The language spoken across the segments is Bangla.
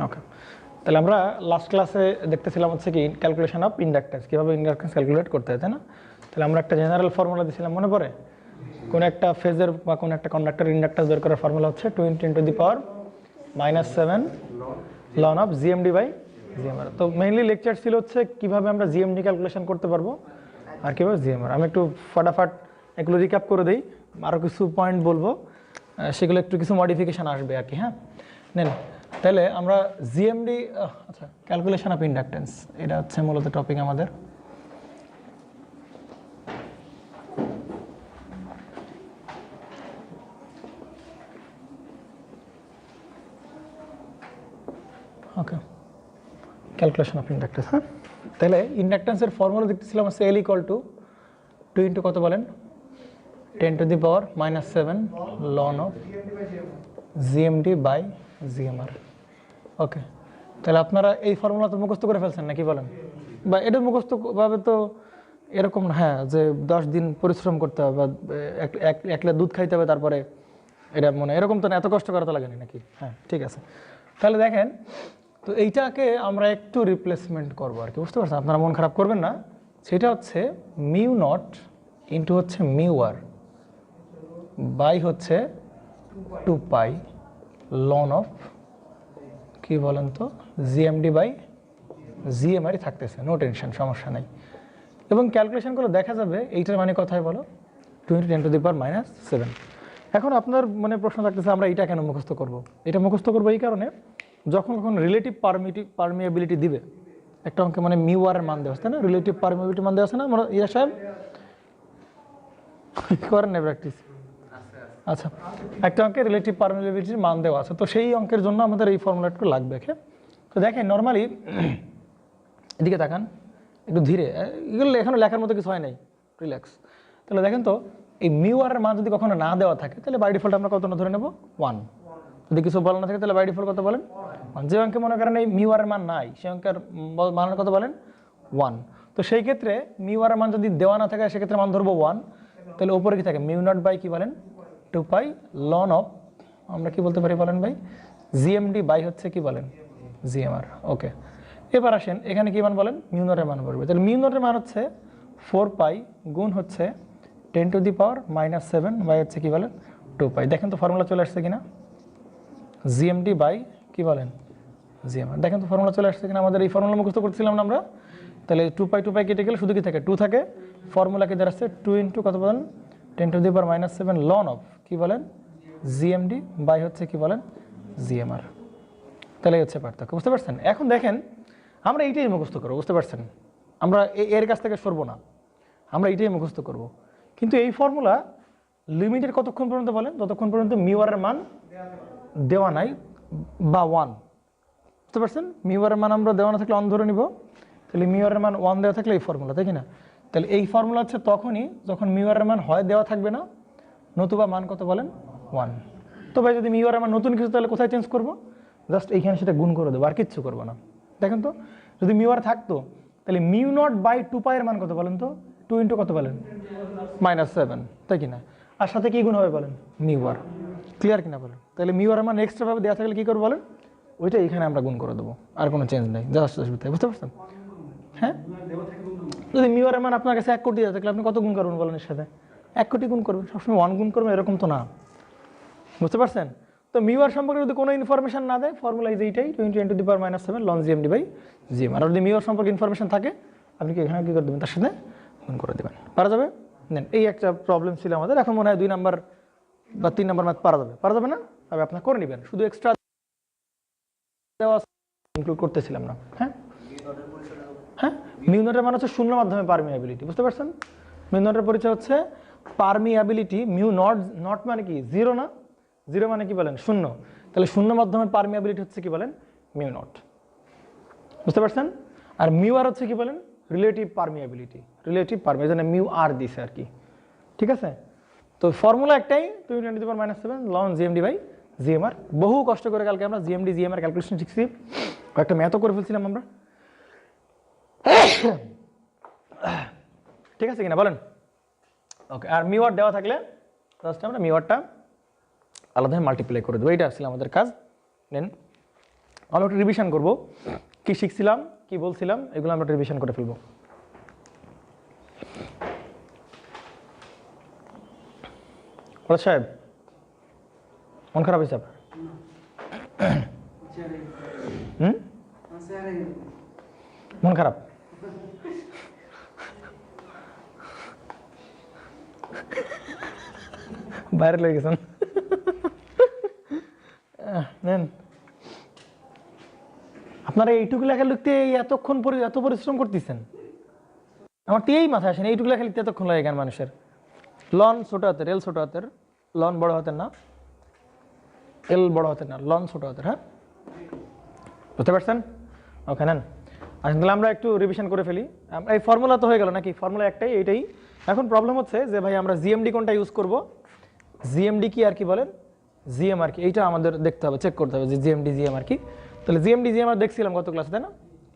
ওকে, তাহলে আমরা লাস্ট ক্লাসে দেখতেছিলাম হচ্ছে কি ক্যালকুলেশন অফ ইন্ডাকটেন্স, কীভাবে ইন্ডাকটেন্স ক্যালকুলেট করতে হয়, তাই না? তাহলে আমরা একটা জেনারেল ফর্মুলা দিয়েছিলাম, মনে পড়ে? কোন একটা ফেজের বা কোন একটা কন্ডাক্টর ইন্ডাকটেন্স বের করার ফর্মুলা হচ্ছে 20 × -7 ln of GMD by GMR. তো মেইনলি লেকচার ছিল হচ্ছে কীভাবে আমরা জিএমডি ক্যালকুলেশন করতে পারবো আর কীভাবে জিএমআর। আমি একটু ফটাফট এগুলো রিক্যাপ করে দিই, আরও কিছু পয়েন্ট বলবো, সেগুলো একটু কিছু মডিফিকেশান আসবে আর কি। হ্যাঁ, নেন তাহলে আমরা জিএমডি, আচ্ছা, ক্যালকুলেশন অফ ইন্ডাকটেন্স, এটা হচ্ছে মূলত টপিক আমাদের। ওকে, ক্যালকুলেশন অফ ইন্ডাকটেন্স। হ্যাঁ, তাহলে ইন্ডাকটেন্সের ফর্মুলা দেখতেছিলাম হচ্ছে L = 2 × কত বলেন, 10⁻⁻7 ln of GMD by GMR. Okay, তাহলে আপনারা এই ফর্মুলা তো মুখস্থ করে ফেলছেন নাকি বলেন? বা এটা মুখস্থভাবে তো এরকম না, হ্যাঁ, যে 10 দিন পরিশ্রম করতে হবে বা এক লিটার দুধ খাইতে হবে তারপরে এটা মনে, এরকম তো না, এত কষ্ট করা তো লাগেনি নাকি? হ্যাঁ, ঠিক আছে। তাহলে দেখেন, তো এইটাকে আমরা একটু রিপ্লেসমেন্ট করবো আর কি, বুঝতে পারছেন? আপনারা মন খারাপ করবেন না। সেটা হচ্ছে μ0 ইন্টু হচ্ছে μr বাই হচ্ছে 2π ln অফ কি বলেন তো জিএমডি বাই জিএমআরই থাকতেছে, নো টেনশন, সমস্যা নাই। এবং ক্যালকুলেশন করে দেখা যাবে এইটার মানে কথায় বলো 20 × 10⁻⁷। এখন আপনার মনে প্রশ্ন থাকতেছে আমরা এটা কেন মুখস্থ করব? এটা মুখস্থ করবো এই কারণে, যখন রিলেটিভ পারমিয়াবিলিটি দিবে একটা অঙ্কে, মানে μr এর মান দেওয়া আছে না, রিলেটিভ পারমিয়াবিলিটি মান দেওয়া আছে না ইয়া সাহেব, করেন না প্র্যাকটিস? আচ্ছা, একটা অঙ্কে রিলেটিভ পারমিয়াবিলিটির মান দেওয়া আছে, তো সেই অঙ্কের জন্য আমাদের এই ফর্মুলাটা লাগবে। তো দেখেন নর্মালি এদিকে তাকান একটু ধীরে, এগুলো এখানে লেখার মতো কিছু হয় নাই, রিল্যাক্স। তাহলে দেখেন তো, এই μr এর মান যদি কখনো না দেওয়া থাকে তাহলে বাই ডিফল্ট আমরা কত ধরে নেব? 1। যদি কিছু বলা না থাকে তাহলে বাই ডিফল্ট কত বলেন? 1। যে অঙ্কে মনে করেন এই μr এর মান নাই, সেই অঙ্কের মান কত বলেন? 1। তো সেই ক্ষেত্রে μr এর মান যদি দেওয়া না থাকে সেক্ষেত্রে মান ধরবো 1। তাহলে উপরে কি থাকে? μ0 বাই কি বলেন? 2π ln অফ, আমরা কি বলতে পারি বলেন ভাই? জিএমডি বাই হচ্ছে কি বলেন? জিএমআর। ওকে, এবার আসেন এখানে কি মান বলেন? μ0 এর মান বলবে। তাহলে μ0 এর মান হচ্ছে 4π গুণ হচ্ছে 10⁻⁷ বাই হচ্ছে কি বলেন? 2π। দেখেন তো ফর্মুলা চলে আসছে কিনা? জিএমডি বাই কি বলেন? জিএমআর। দেখেন তো ফর্মুলা চলে আসছে কিনা? আমাদের এই ফর্মুলা মুখস্থ করতেছিলাম না আমরা। তাহলে 2π কেটে গেলে শুধু কি থাকে? 2 থাকে। ফর্মুলা কি দাঁড়াচ্ছে? 2 × কত বলেন? 10⁻⁷ ln অফ কি বলেন? জিএমডি বাই হচ্ছে কি বলেন? জিএমআর। তাহলে হচ্ছে পার্থক্য, বুঝতে পারছেন? এখন দেখেন আমরা এইটাই মুখস্থ করবো, বুঝতে পারছেন? আমরা এর কাছ থেকে সরবো না, আমরা এইটাই মুখস্থ করব। কিন্তু এই ফর্মুলা লিমিটের কতক্ষণ পর্যন্ত বলেন? যতক্ষণ পর্যন্ত μr এর মান দেওয়া নাই বা 1, বুঝতে পারছেন? μr এর মান আমরা দেওয়া না থাকলে অন ধরে নিব, তাহলে μr এর মান 1 দেওয়া থাকলে এই ফর্মুলা, তাই কি না? তাহলে এই ফর্মুলা হচ্ছে তখনই যখন μr এর মান হয় দেওয়া থাকবে না, নতুবা মান কত বলেন? 1। তো ভাই যদি μr এর মান নতুন কিছু, তাহলে কোথায় চেঞ্জ করবো? জাস্ট এইখানে সেটা গুণ করে দেবো, আর কিচ্ছু করবো না। দেখেন তো, যদি μr থাকতো তাহলে μ0 বাই 2π এর মান কত বলেন তো? 2 × কত বলেন? -7, তাই কিনা? আর সাথে কি গুণ হবে বলেন? μr। ক্লিয়ার কিনা বলেন? তাহলে μr এর মান এক্সট্রা ভাবে দেওয়া থাকলে কি করবো বলেন? ওইটা এখানে আমরা গুণ করে দেবো, আর কোনো চেঞ্জ নেই, জাস্ট আসবে, বুঝতে পারছেন? হ্যাঁ, যদি μr এর মান আপনার কাছে 1 কোটি দেওয়া থাকলে আপনি কত গুণ করবেন বলেন? এর সাথে 1 কোটি গুণ করবেন, সবসময় 1 গুণ করবেন এরকম তো না, বুঝতে পারছেন? তো μr সম্পর্কে যদি কোনো ইনফরমেশন না দেয়, ফর্মুলা ইজ এইটাই 20 × 10⁻⁷ ln জিএমডি বাই জিএমআর। আর যদি μr সম্পর্কে ইনফরমেশন থাকে আপনি কি এখানে কি করে দেবেন? তার সাথে গুণ করে দেবেন, পারা যাবে? নেন, এই একটা প্রবলেম ছিল আমাদের। এখন মনে হয় 2 নাম্বার বা 3 নাম্বার ম্যাথ পারা যাবে না? তবে আপনার করে নেবেন, শুধু এক্সট্রা দেওয়া ইনক্লুড করতেছিলাম না। হ্যাঁ হ্যাঁ, μ0 এর মান হচ্ছে শূন্য মাধ্যমে পারমিয়াবিলিটি, বুঝতে পারছেন? μ0 এর পরিচয় হচ্ছে পারমিয়াবিলিটি। μ0 মানে কি? 0 না? 0 মানে কি বলেন? শূন্য। তাহলে শূন্য মাধ্যমের পারমিয়াবিলিটি হচ্ছে কি বলেন? μ0, বুঝতে পারছেন? আর μr হচ্ছে কি বলেন? রিলেটিভ পারমিয়াবিলিটি, μr দিছে আর কি, ঠিক আছে? তো ফর্মুলা একটাই, 20 × 10⁻⁷ ln জিএমডি বাই জিএমআর। বহু কষ্ট করে কালকে আমরা জিএমডি জিএমআর ক্যালকুলেশন শিখছি, একটা ম্যাথও করে ফেলছিলাম আমরা, ঠিক আছে কিনা বলেন? ওকে, আর μr দেওয়া থাকলে জাস্ট আমরা μrটা আলাদাভাবে মাল্টিপ্লাই করে দেবো, এইটা আসলে আমাদের কাজ। নেন, আমরা একটু রিভিশন করব, কি শিখছিলাম কি বলছিলাম এগুলো আমরা একটু রিভিশন করে ফেলবো। ওরা সাহেব মন খারাপ হয়েছে আপনার? মন খারাপ? বাইরে লেগে গেছেন? নেন, আপনারা এইটুকু লেখা লিখতে এতক্ষণ এত পরিশ্রম করতেছেন, আমার তো এই মাথায় আসেন এইটুকু লেখা লিখতে এতক্ষণ লাগে কেন মানুষের? লন ছোট হাতের, এল ছোট হাতের, লন বড় হাতের না, এল বড় হাতের না, লন ছোট হাতের। হ্যাঁ, বুঝতে পারছেন? ওকে, নেন আসেন তাহলে আমরা একটু রিভিশন করে ফেলি। এই ফর্মুলা তো হয়ে গেল নাকি? ফর্মুলা একটাই, এইটাই। এখন প্রবলেম হচ্ছে যে ভাই আমরা জিএমডি কোনটা ইউজ করব, জিএমডি কি আর কি বলেন, জিএমআর কি, এইটা আমাদের দেখতে হবে, চেক করতে হবে যে জিএমডি জিএমআর কি। তাহলে জিএমডি জিএমআর দেখছিলাম গত ক্লাসে, তাই না?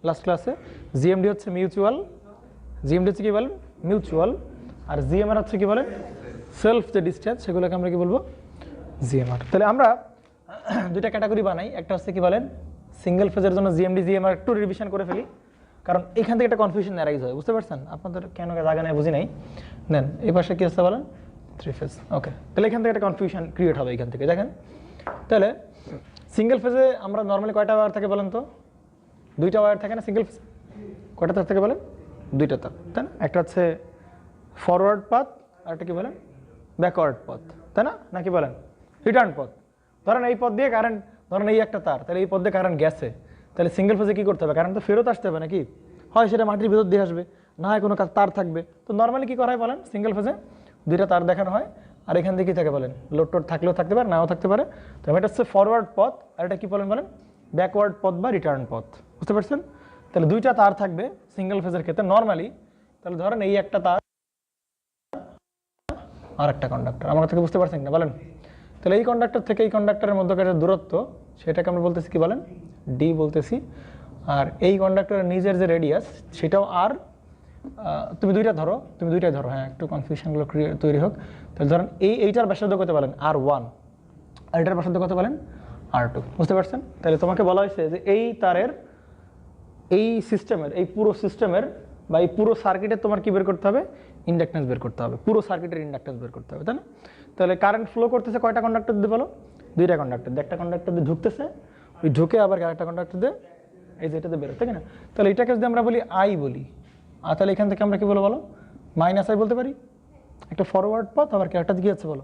লাস্ট ক্লাসে জিএমডি হচ্ছে মিউচুয়াল, জিএমডি হচ্ছে কি বলেন মিউচুয়াল, আর জিএমআর হচ্ছে কি বলেন সেলফ যে ডিসটেন্স, সেগুলোকে আমরা কি বলবো জিএমআর। তাহলে আমরা দুইটা ক্যাটাগরি বানাই, একটা হচ্ছে কি বলেন সিঙ্গেল ফেজের জন্য জিএমডি জিএমআর, একটু রিভিশন করে ফেলি কারণ এখান থেকে একটা কনফিউশন অ্যারাইজ হয়, বুঝতে পারছেন? আপনাদের কেন জায়গা নেই বুঝি নাই। নেন এই পাশে কি হচ্ছে বলেন থ্রি ফেজ। ওকে, তাহলে এখান থেকে একটা কনফিউশন ক্রিয়েট হবে এখান থেকে। দেখেন তাহলে সিঙ্গেল ফেজে আমরা নর্মালি কয়টা ওয়্যার থাকে বলেন তো? দুইটা ওয়্যার থাকে না সিঙ্গেল ফেজ? কয়টা তার থেকে বলেন? দুইটা তার, তাই না? একটা হচ্ছে ফরওয়ার্ড পাথ আর একটা কি বলেন ব্যাকওয়ার্ড পথ, তাই না? নাকি বলেন রিটার্ন পথ। ধরেন এই পথ দিয়ে কারেন্ট, ধরেন এই একটা তার, তাহলে এই পথ দিয়ে কারেন্ট গেছে, তাহলে সিঙ্গেল ফেজে কি করতে হবে? কারেন্ট তো ফেরত আসতে হবে নাকি? হয় সেটা মাটির ভিতর দিয়ে আসবে, না হয় কোনো তার থাকবে। তো নর্মালি কি করা হয় বলেন সিঙ্গেল ফেজে? দুইটা তার দেখানো হয়, আর এখান থেকে কি থাকে বলেন লোড টোড থাকলেও থাকতে পারে, নাও থাকতে পারে। তো এটা হচ্ছে ফরওয়ার্ড পথ, আর এটা কি বলেন ব্যাকওয়ার্ড পথ বা রিটার্ন পথ, বুঝতে পারছেন? তাহলে দুইটা তার থাকবে সিঙ্গেল ফেজের ক্ষেত্রে নর্মালি। তাহলে ধরেন এই একটা তার আর একটা কন্ডাক্টর, আমার থেকে বুঝতে পারছেন না বলেন? তাহলে এই কন্ডাক্টর থেকে এই কন্ডাক্টরের মধ্যকার যে দূরত্ব সেটাকে আমরা বলতেছি কি বলেন ডি বলতেছি, আর এই কন্ডাক্টরের নিজের যে রেডিয়াস সেটাও আর। তুমি দুইটাই ধরো, হ্যাঁ একটু কনফিউশনগুলো তৈরি হোক। তাহলে ধরেন এইটার ব্যাসার্ধ কত বলেন R1, আর এটার ব্যাসার্ধ কত বলেন R2, বুঝতে পারছেন? তাহলে তোমাকে বলা হয়েছে যে এই তারের এই সিস্টেমের, এই পুরো সিস্টেমের বা এই পুরো সার্কিটের তোমার কি বের করতে হবে? ইন্ডাকটেন্স বের করতে হবে, পুরো সার্কিটের ইন্ডাকটেন্স বের করতে হবে, তাই না? তাহলে কারেন্ট ফ্লো করতেছে কয়টা কন্ডাক্টর দিয়ে বলো? দুইটা কন্ডাক্টর দিয়ে, একটা কন্ডাক্টর দিয়ে ঢুকতেছে, ওই ঢুকে আবার আরেকটা কন্ডাক্টর দিয়ে এই যেটাতে বেরোতে, তাই না? তাহলে এটাকে যদি আমরা বলি আই বলি, আর তাহলে এখান থেকে আমরা কি বলো মাইনাস আই বলতে পারি। একটা ফরওয়ার্ড পথ, আবার একটা কি হচ্ছে বলো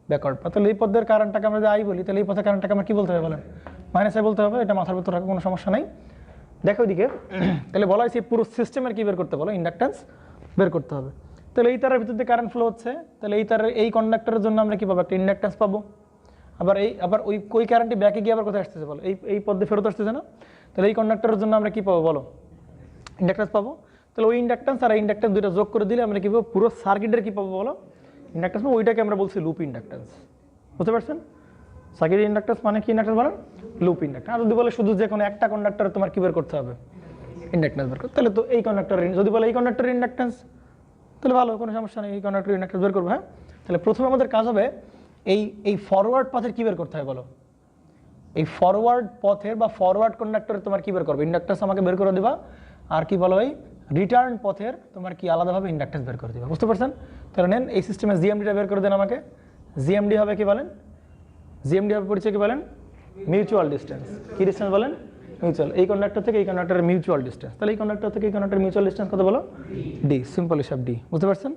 ব্যাকওয়ার্ড পথ। তাহলে এই পথের কারেন্টটাকে আমরা যদি আই বলি, তাহলে এই পথের কারেন্টটাকে আমরা কি বলতে হবে বলেন মাইনাস আই বলতে হবে। এটা মাথার ভিতর রাখা কোনো সমস্যা নাই। দেখো ওইদিকে, তাহলে বলা হয়েছে পুরো সিস্টেমের কি বের করতে বলো ইন্ডাকটেন্স বের করতে হবে। তাহলে এই তারের ভিতর দিয়ে কারেন্ট ফ্লো হচ্ছে, তাহলে এই তারের এই কন্ডাক্টরের জন্য আমরা কি পাবো একটা ইন্ডাকটেন্স পাবো। আবার ওই কারেন্টটি ব্যাকে গিয়ে আবার কোথায় আসতেছে বলো এই পথে ফেরত আসতেছে না? তাহলে এই কন্ডাক্টরের জন্য আমরা কি পাবো বলো ইন্ডাকটেন্স পাবো। তাহলে ওই ইন্ডাকটেন্স আর ইন্ডাকটেন্স দুইটা যোগ করে দিলে আমরা কি পাবো পুরো সার্কিটের কি পাবো বলো ইন্ডাকটেন্স পাবো। ওইটাকে আমরা বলছি লুপ ইন্ডাকটেন্স, বুঝতে পারছেন? সার্কিট ইন্ডাকটেন্স মানে কি ইন্ডাকটেন্স বলেন লুপ ইন্ডাকটেন্স। আর যদি বলে শুধু যে কোনো একটা কন্ডাক্টরে তোমার কি বের করতে হবে ইন্ডাকটেন্স বের করতে, তাহলে তো এই কন্ডাক্টরের, যদি বলে এই কন্ডাক্টরের ইন্ডাকটেন্স তাহলে ভালো, কোনো সমস্যা নেই, এই কন্ডাক্টরের ইন্ডাকটেন্স বের করবো। হ্যাঁ, তাহলে প্রথমে আমাদের কাজ হবে এই ফরওয়ার্ড পথের কি বের করতে হয় বলো, এই ফরওয়ার্ড পথের বা ফরওয়ার্ড কন্ডাক্টরের তোমার কি বের করবে ইন্ডাকটেন্স আমাকে বের করে দিবা, আর কি বলো এই রিটার্ন পথের তোমার কি আলাদাভাবে ইন্ডাকটেন্স বের করে দিবা, বুঝতে পারছেন? তাহলে নেন এই সিস্টেমে জিএমডিটা বের করে দেন আমাকে। জিএমডি হবে কি বলেন, জিএমডি হবে পরিচয় কি বলেন মিউচুয়াল ডিস্টেন্স। কি ডিস্টেন্স বলেন মিউচুয়াল, এই কন্ডাক্টর থেকে এই কন্ডাক্টরের মিউচুয়াল ডিস্টেন্স। তাহলে এই কন্ডাক্টর থেকে এই কন্ডাক্টরের মিউচুয়াল ডিস্টেন্স কত বলো ডি, সিম্পল হিসাব ডি, বুঝতে পারছেন?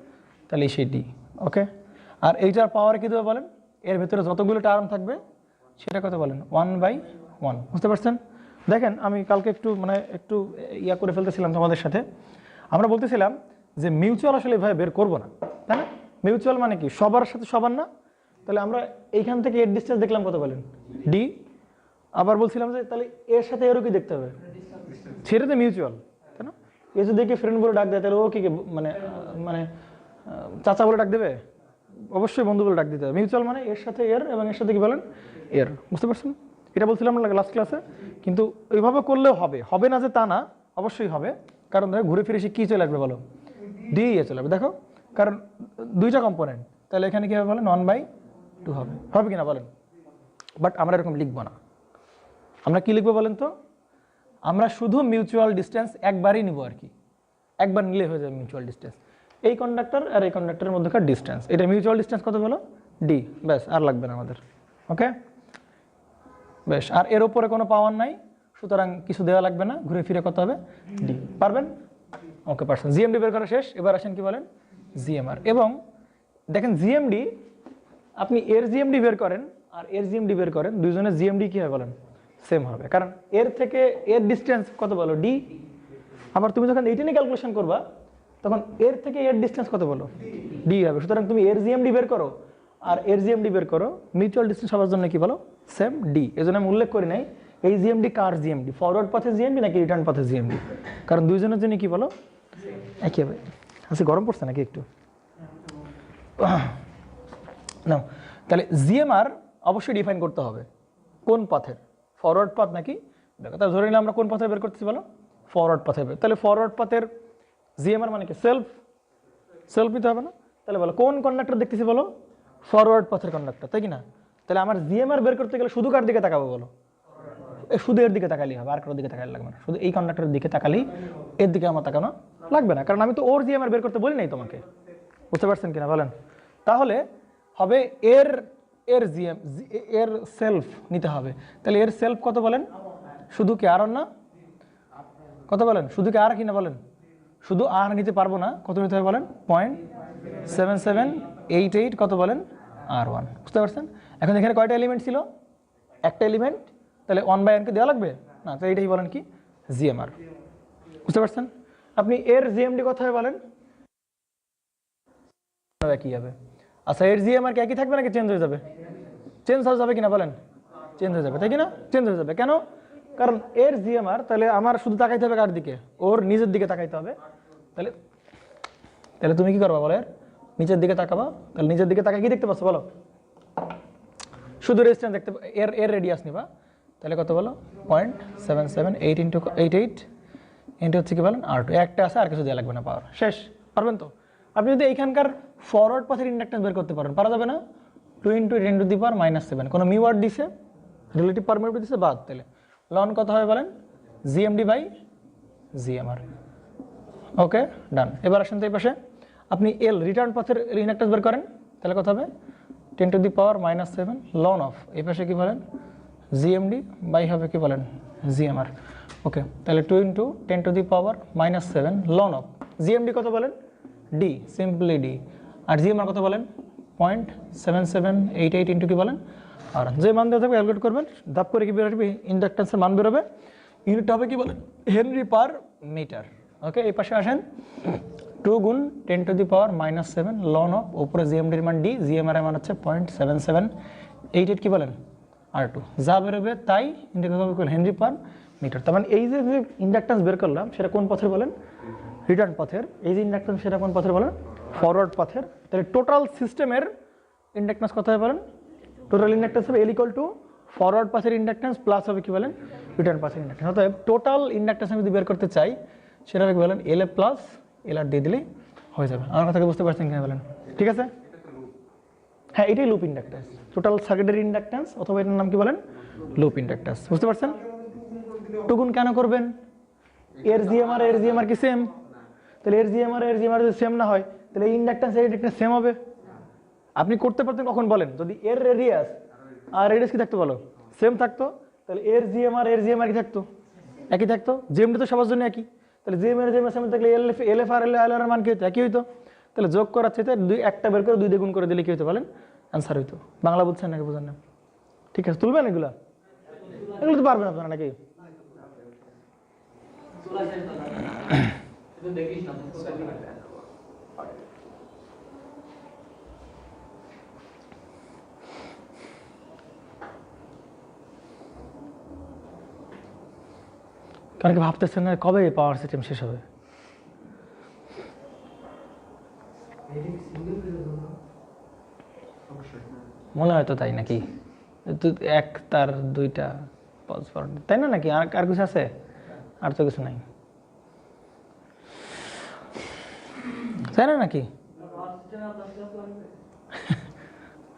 তাহলে সেই ডি। ওকে, আর এইটার পাওয়ার কি দেবে বলেন, এর ভিতরে যতগুলো টার্ম থাকবে সেটা কত বলেন 1/1, বুঝতে পারছেন? দেখেন আমি কালকে একটু ইয়া করে ফেলতেছিলাম তোমাদের সাথে, আমরা বলতেছিলাম যে মিউচুয়াল আসলে এভাবে বের করবো না, তাই না? মিউচুয়াল মানে কি সবার সাথে সবার না। তাহলে আমরা এইখান থেকে এর ডিস্টেন্স দেখলাম কত বলেন ডি, আবার বলছিলাম যে তাহলে এর সাথে এরও কি দেখতে হবে, সেটাতে মিউচুয়াল, তাই না? এ যদি দেখে ফ্রেন্ড বলে ডাক দেয় তাহলে ও কি মানে চাচা বলে ডাক দেবে, অবশ্যই বন্ধু বলে ডাক দিতে হবে। মিউচুয়াল মানে এর সাথে এর এবং এর সাথে কি বলেন এর, বুঝতে পারছেন? এটা বলছিলাম লাস্ট ক্লাসে। কিন্তু এইভাবে করলেও হবে না যে তা না, অবশ্যই হবে, কারণ দেখো ঘুরে ফিরে সে কী চলে আসবে বলো ডি এ চলে আসবে। দেখো কারণ দুইটা কম্পোনেন্ট, তাহলে এখানে কী হবে বলেন 1/2 হবে কিনা বলেন। বাট আমরা এরকম লিখবো না, আমরা কি লিখবো বলেন তো আমরা শুধু মিউচুয়াল ডিস্টেন্স একবারই নিব আর কি, একবার নিলে হয়ে যাবে মিউচুয়াল ডিস্টেন্স। এই কন্ডাক্টর আর এই কন্ডাক্টরের মধ্যেকার ডিস্টেন্স, এটা মিউচুয়াল ডিস্টেন্স কত বলো, ডি, ব্যাস আর লাগবে না আমাদের। ওকে, বেশ, আর এর ওপরে কোনো পাওয়ার নাই, সুতরাং কিছু দেওয়া লাগবে না, ঘুরে ফিরে কত হবে, ডি। পারবেন? ওকে, পারছেন। জিএমডি বের করা শেষ, এবার আসেন কি বলেন, জিএমআর। এবং দেখেন জিএমডি, আপনি এর জিএমডি বের করেন আর এর জিএমডি বের করেন, দুইজনের জিএমডি কি হয় বলেন, সেম হবে, কারণ এর থেকে এর ডিস্টেন্স কত বলো, ডি। আবার তুমি যখন এইটা নিয়ে ক্যালকুলেশন করবা তখন এর থেকে এর ডিস্টেন্স কত বলো, ডি হবে। সুতরাং তুমি এর জিএমডি বের করো আর এর জিএমডি বের করো, মিউচুয়াল ডিস্টেন্স সবার জন্য কি বলো, সেম, ডি। এই জন্য আমি উল্লেখ করি নাই এই জিএমডি কার জিএমডি, ফরওয়ার্ড পথে জিএমডি নাকি রিটার্ন পথে জিএমডি, কারণ দুইজনের জন্য কি বলো, একই হবে। আচ্ছা, গরম পড়ছে নাকি একটু না? তাহলে জিএমআর অবশ্যই ডিফাইন করতে হবে কোন পথের, ফরওয়ার্ড পথ নাকি, দেখো তাহলে ধরে নিলে আমরা কোন পথে বের করতেছি বলো, ফরওয়ার্ড পথে বের। তাহলে ফরওয়ার্ড পথের জিএমআর মানে কি, সেলফ, সেলফ নিতে হবে না? তাহলে বলো কোন কন্ডাক্টর দেখতেছি বলো, ফরওয়ার্ড পথের কন্ডাক্টর, তাই কি না? তাহলে আমার জিএমআর বের করতে গেলে শুধু কার দিকে তাকাবো বলো, শুধু এর দিকে তাকালেই হবে, আর কারোর দিকে তাকালে লাগবে না, শুধু এই কন্ডাক্টরের দিকে তাকালেই, এর দিকে আমার তাকানো লাগবে না, কারণ আমি তো ওর জিএমআর বের করতে বলি নাই তোমাকে, বুঝতে পারছেন কিনা বলেন? তাহলে হবে এর এর জিএম, এর সেলফ নিতে হবে। তাহলে এর সেলফ কত বলেন, শুধু কি আর না, কত বলেন, শুধু কি আর কি না বলেন, শুধু আর নিতে পারবো না, কত নিতে হবে বলেন, 0.7788 কত বলেন, R1, বুঝতে পারছেন? এখন এখানে কয়টা এলিমেন্ট ছিল, একটা এলিমেন্ট, তাহলে 1/n কে দেওয়া লাগবে না, তো এইটাই বলেন কি, জিএমআর, বুঝতে পারছেন? আপনি এর জিএমডি কথা বলেন, একই হবে। আচ্ছা, এর জিএমআর কি একই থাকবে নাকি চেঞ্জ হয়ে যাবে, চেঞ্জ হয়ে যাবে কিনা বলেন, চেঞ্জ হয়ে যাবে, তাই কিনা, চেঞ্জ হয়ে যাবে। কেন? কারণ এর জিএমআর, তাহলে আমার শুধু তাকাইতে হবে কার দিকে, ওর নিজের দিকে তাকাইতে হবে। তাহলে তাহলে তুমি কি করবা বলো, এর নিচের দিকে তাকাবা, তাহলে নিচের দিকে তাকাই কি দেখতে পাচ্ছ বলো, শুধু রেজিস্ট্যান্স দেখতে, এর এর রেডিয়াস নিবা, তাহলে কত বলো, 0.778 ইন্টু হচ্ছে কি বলেন, R2, একটা আছে, আর কিছু দেওয়া লাগবে না, পাওয়ার শেষ। পারবেন তো? আপনি যদি এইখানকার ফরওয়ার্ড পাথের ইন্ডাকটেন্স বের করতে পারেন, পারা যাবে না? 2 × 10⁻⁻⁷, কোনো মিউ ওয়ার্ড দিছে, রিলেটিভ পারমিটিভিটি দিছে, বাদ, তাহলে লন কত হবে বলেন, জিএমডি বাই জিএমআর। ওকে, ডান। এবার আসেন তো এই পাশে, আপনি এল রিটার্ন পাথের ইন্ডাকটেন্স বের করেন, তাহলে কত হবে, 10⁻⁻⁷ লন অফ, এই পাশে কি বলেন, জিএমডি বাই হবে কি বলেন, জিএমআর। ওকে, তাহলে 2 × 10⁻⁻⁷ লন অফ জিএমডি কত বলেন, ডি, সিম্পলি ডি, আর জিএমআর কত বলেন, 0.7788 ইন্টু কি বলেন, আর যে মান দেওয়া থাকবে ক্যালকুলেট করবেন, দাপ করে কি বেরোবে, ইন্ডাকটেন্সের মান বেরোবে, ইউনিটটা হবে কি বলেন, হেনরি পার মিটার। ওকে, এই পাশে আসেন, 2 × 10⁻⁻⁷ লন অফ, উপরে জিএমডির মান ডি, জিএমআর এর মান হচ্ছে 0.7788 কি বলেন, R2, যা বেরোবে তাই ইন্ডাকটেন্স হেনরি পার মিটার। তার মানে এই যে ইন্ডাকটেন্স বের করলাম সেটা কোন পথের বলেন, রিটার্ন পথের। এই যে ইন্ডাকটেন্স সেটা কোন পথের বলেন, ফরওয়ার্ড পথের। তাহলে টোটাল সিস্টেমের ইন্ডাকটেন্স কত হবে বলেন, টোটাল ইন্ডাকটেন্স হবে L = ফরওয়ার্ড পাথের ইন্ডাকটেন্স প্লাস হবে কি বলেন, রিটার্ন পাথের ইন্ডাকটেন্স। অতএব টোটাল ইন্ডাকটেন্স আমি যদি বের করতে চাই সেটা হবে কি বলেন, LA প্লাস LR দিয়ে দিলেই হয়ে যাবে। আমার কথাকে বুঝতে পারছেন কিনা বলেন, ঠিক আছে? হ্যাঁ, এটাই লুপ ইন্ডাকটেন্স, টোটাল সার্কিটের ইন্ডাকটেন্স, অথবা এটার নাম কি বলেন, লুপ ইন্ডাকটেন্স, বুঝতে পারছেন? টুকুন কেন করবেন, এর জিএমআর কি সেম, তাহলে এর জিএমআর যদি সেম না হয় তাহলে এই ইন্ডাকটেন্স এর ইন্ডাকটেন্স সেম হবে। আপনি করতে পারতেন কখন বলেন, যদি এর রেডিয়াস আর রেডিয়াস কি থাকতো বলো, সেম থাকতো, তাহলে এর জিএমআর কি থাকতো, একই থাকতো। জিএমডি তো সবার জন্য একই, তাহলে জিএমআর সেম থাকলে এলএফ আর এলআর এর মান কি হতো, একই হইতো। তাহলে যোগ করার চাইতে একটা বের করে 2 দিয়ে গুণ করে দিলে কি হতো বলেন, অ্যান্সার হইতো। বাংলা বুঝছেন নাকি বুঝেন না? ঠিক আছে, তুলবেন এগুলো, এগুলো তো পারবেন আপনারা নাকি? কারণ কি ভাবতেছেন না কবে পাওয়ার সিস্টেম শেষ হবে? মনে হয় তো তাই নাকি, এক তার 2টা পরস্পর, তাই না নাকি? আর কিছু আছে? আর তো কিছু নাই, তাই না নাকি?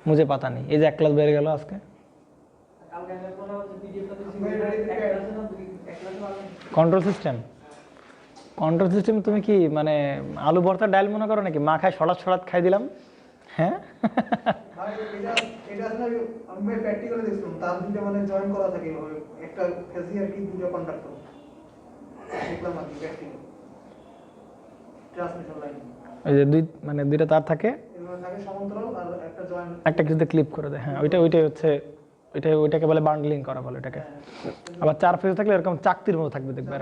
মুঝে পাতা নেই, এই যে 1 ক্লাস বেড়ে গেল আজকে। কন্ট্রোল সিস্টেম তুমি কি মানে আলু ভর্তা ডাল মনে করো নাকি? মা খায় সরাত সরাত খাই দিলাম, হ্যাঁ। এটা আসলে আমি প্র্যাকটিক্যালি দেখলাম, তার দুটো মানে জয়েন করা থাকে এইভাবে, একটা ফেজি আর কি দুটো কন্ডাক্টর দেখলাম আর কি প্র্যাকটিক্যাল ট্রান্সমিশন লাইন। ওই যে দুইটা তার থাকে, এগুলো থাকে সমান্তরাল আর একটা জয়েন, একটা কিছুতে ক্লিপ করে দেয়, হ্যাঁ ওইটাই হচ্ছে ওইটাকে বলে বান্ডলিং করা বলে এটাকে। আবার 4 ফেজ থাকলে এরকম চাকতির মতো থাকবে, দেখবে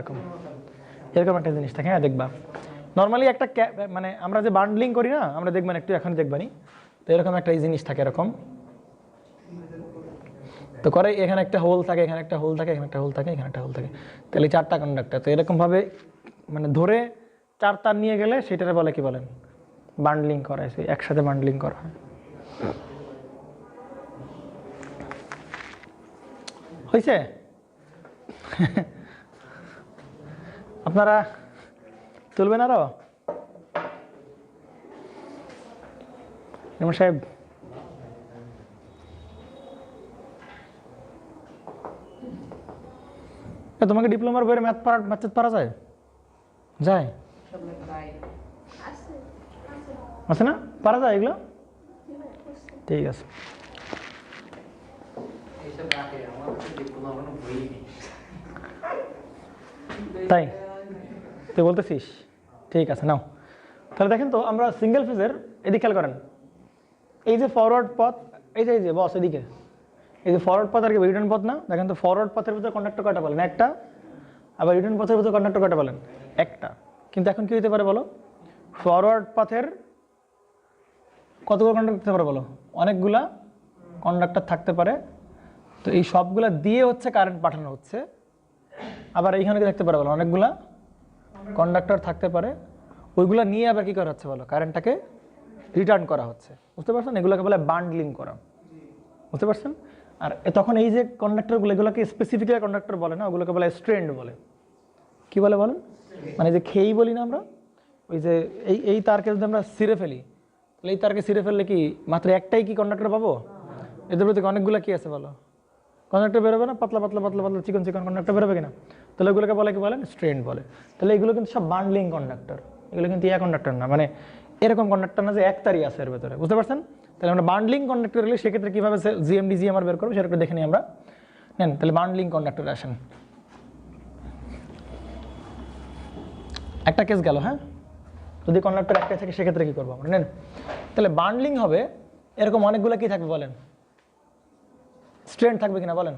এরকম একটা জিনিস থাকে, হ্যাঁ দেখবা। নর্মালি একটা মানে আমরা যে বান্ডলিং করি না, আমরা দেখবেন একটু এখন দেখবানি, তো এরকম একটা জিনিস থাকে এরকম, তো করে এখানে একটা হোল থাকে, এখানে একটা হোল থাকে, এখানে একটা হোল থাকে, এখানে একটা হোল থাকে, তাহলে 4টা কন্ডাক্টর। তো এরকমভাবে মানে ধরে 4 তার নিয়ে গেলে সেটারে বলে কি বলেন? বান্ডলিং করা, একসাথে বান্ডলিং করা হয়। হয়েছে? আপনারা তুলবেন আরো? ইমাম সাহেব তোমাকে ডিপ্লোমার বইয়ের ম্যাথ পারা যায়? যায়? আছে না? পারা যায় এগুলো? ঠিক আছে। তাই তুই বলতেছিস? ঠিক আছে, নাও তাহলে। দেখেন তো আমরা সিঙ্গেল ফেজের এদিকে খেয়াল করেন, এই যে ফরওয়ার্ড পথ, এই যে বস এদিকে, এই যে ফরওয়ার্ড পথ আর কি রিটার্ন পথ না? দেখেন তো ফরওয়ার্ড পথের ভিতরে কন্ডাক্টর কয়টা বলেন? একটা। আবার রিটার্ন পথের ভিতরে কন্ডাক্টর কয়টা বলেন? একটা। কিন্তু এখন কি হতে পারে বলো? ফরওয়ার্ড পথের কতগুলো কন্ডাক্টর থাকতে পারে বলো? অনেকগুলা কন্ডাক্টর থাকতে পারে। তো এই সবগুলা দিয়ে হচ্ছে কারেন্ট পাঠানো হচ্ছে। আবার এইখানে কি দেখতে পারে বলো? অনেকগুলা কন্ডাক্টর থাকতে পারে, ওইগুলা নিয়ে আবার কি করা হচ্ছে বলো? কারেন্টটাকে রিটার্ন করা হচ্ছে। বুঝতে পারছেন? এগুলোকে বলে বান্ডলিং করা। বুঝতে পারছেন? আর তখন এই যে কন্ডাক্টরগুলো, এগুলোকে স্পেসিফিক্যালি কন্ডাক্টর বলে না, ওগুলোকে বলে স্ট্রেন্ড বলে। কি বলে বলেন? মানে যে খেই বলি না আমরা, ওই যে এই তারকে যদি আমরা ছিঁড়ে ফেলি, তাহলে এই তারকে ছিঁড়ে ফেললে কি মাত্র একটাই কি কন্ডাক্টর পাবো? এদের মধ্যে অনেকগুলো কি আছে বলো? কন্ডাক্টর বেরোবে না? পাতলা পাতলা পাতলা পাতলা চিকন চিকন কন্ডাক্টর বেরোবে কিনা? তাহলে এগুলোকে বলে কি বলেন? স্ট্রেন্ড বলে। তাহলে এগুলো কিন্তু সব বান্ডলিং কন্ডাক্টর, এগুলো কিন্তু কন্ডাক্টর না, মানে এরকম কন্ডাক্টর না যে এক তারই আছে এর ভেতরে। বুঝতে পারছেন? তাহলে আমরা বান্ডলিং কন্ডাক্টর হলে সেক্ষেত্রে কীভাবে জিএমডি জিএমআর বের করবো সেটা একটু দেখে নিই আমরা। নেন তাহলে বান্ডলিং কন্ডাক্টর আসেন। একটা কেস গেল, হ্যাঁ? যদি কন্ডাক্টর একটা থাকে সেক্ষেত্রে কী করবো আমরা? নেন তাহলে বান্ডলিং হবে এরকম অনেকগুলো কি থাকবে বলেন? স্ট্রেন্ড থাকবে কিনা বলেন?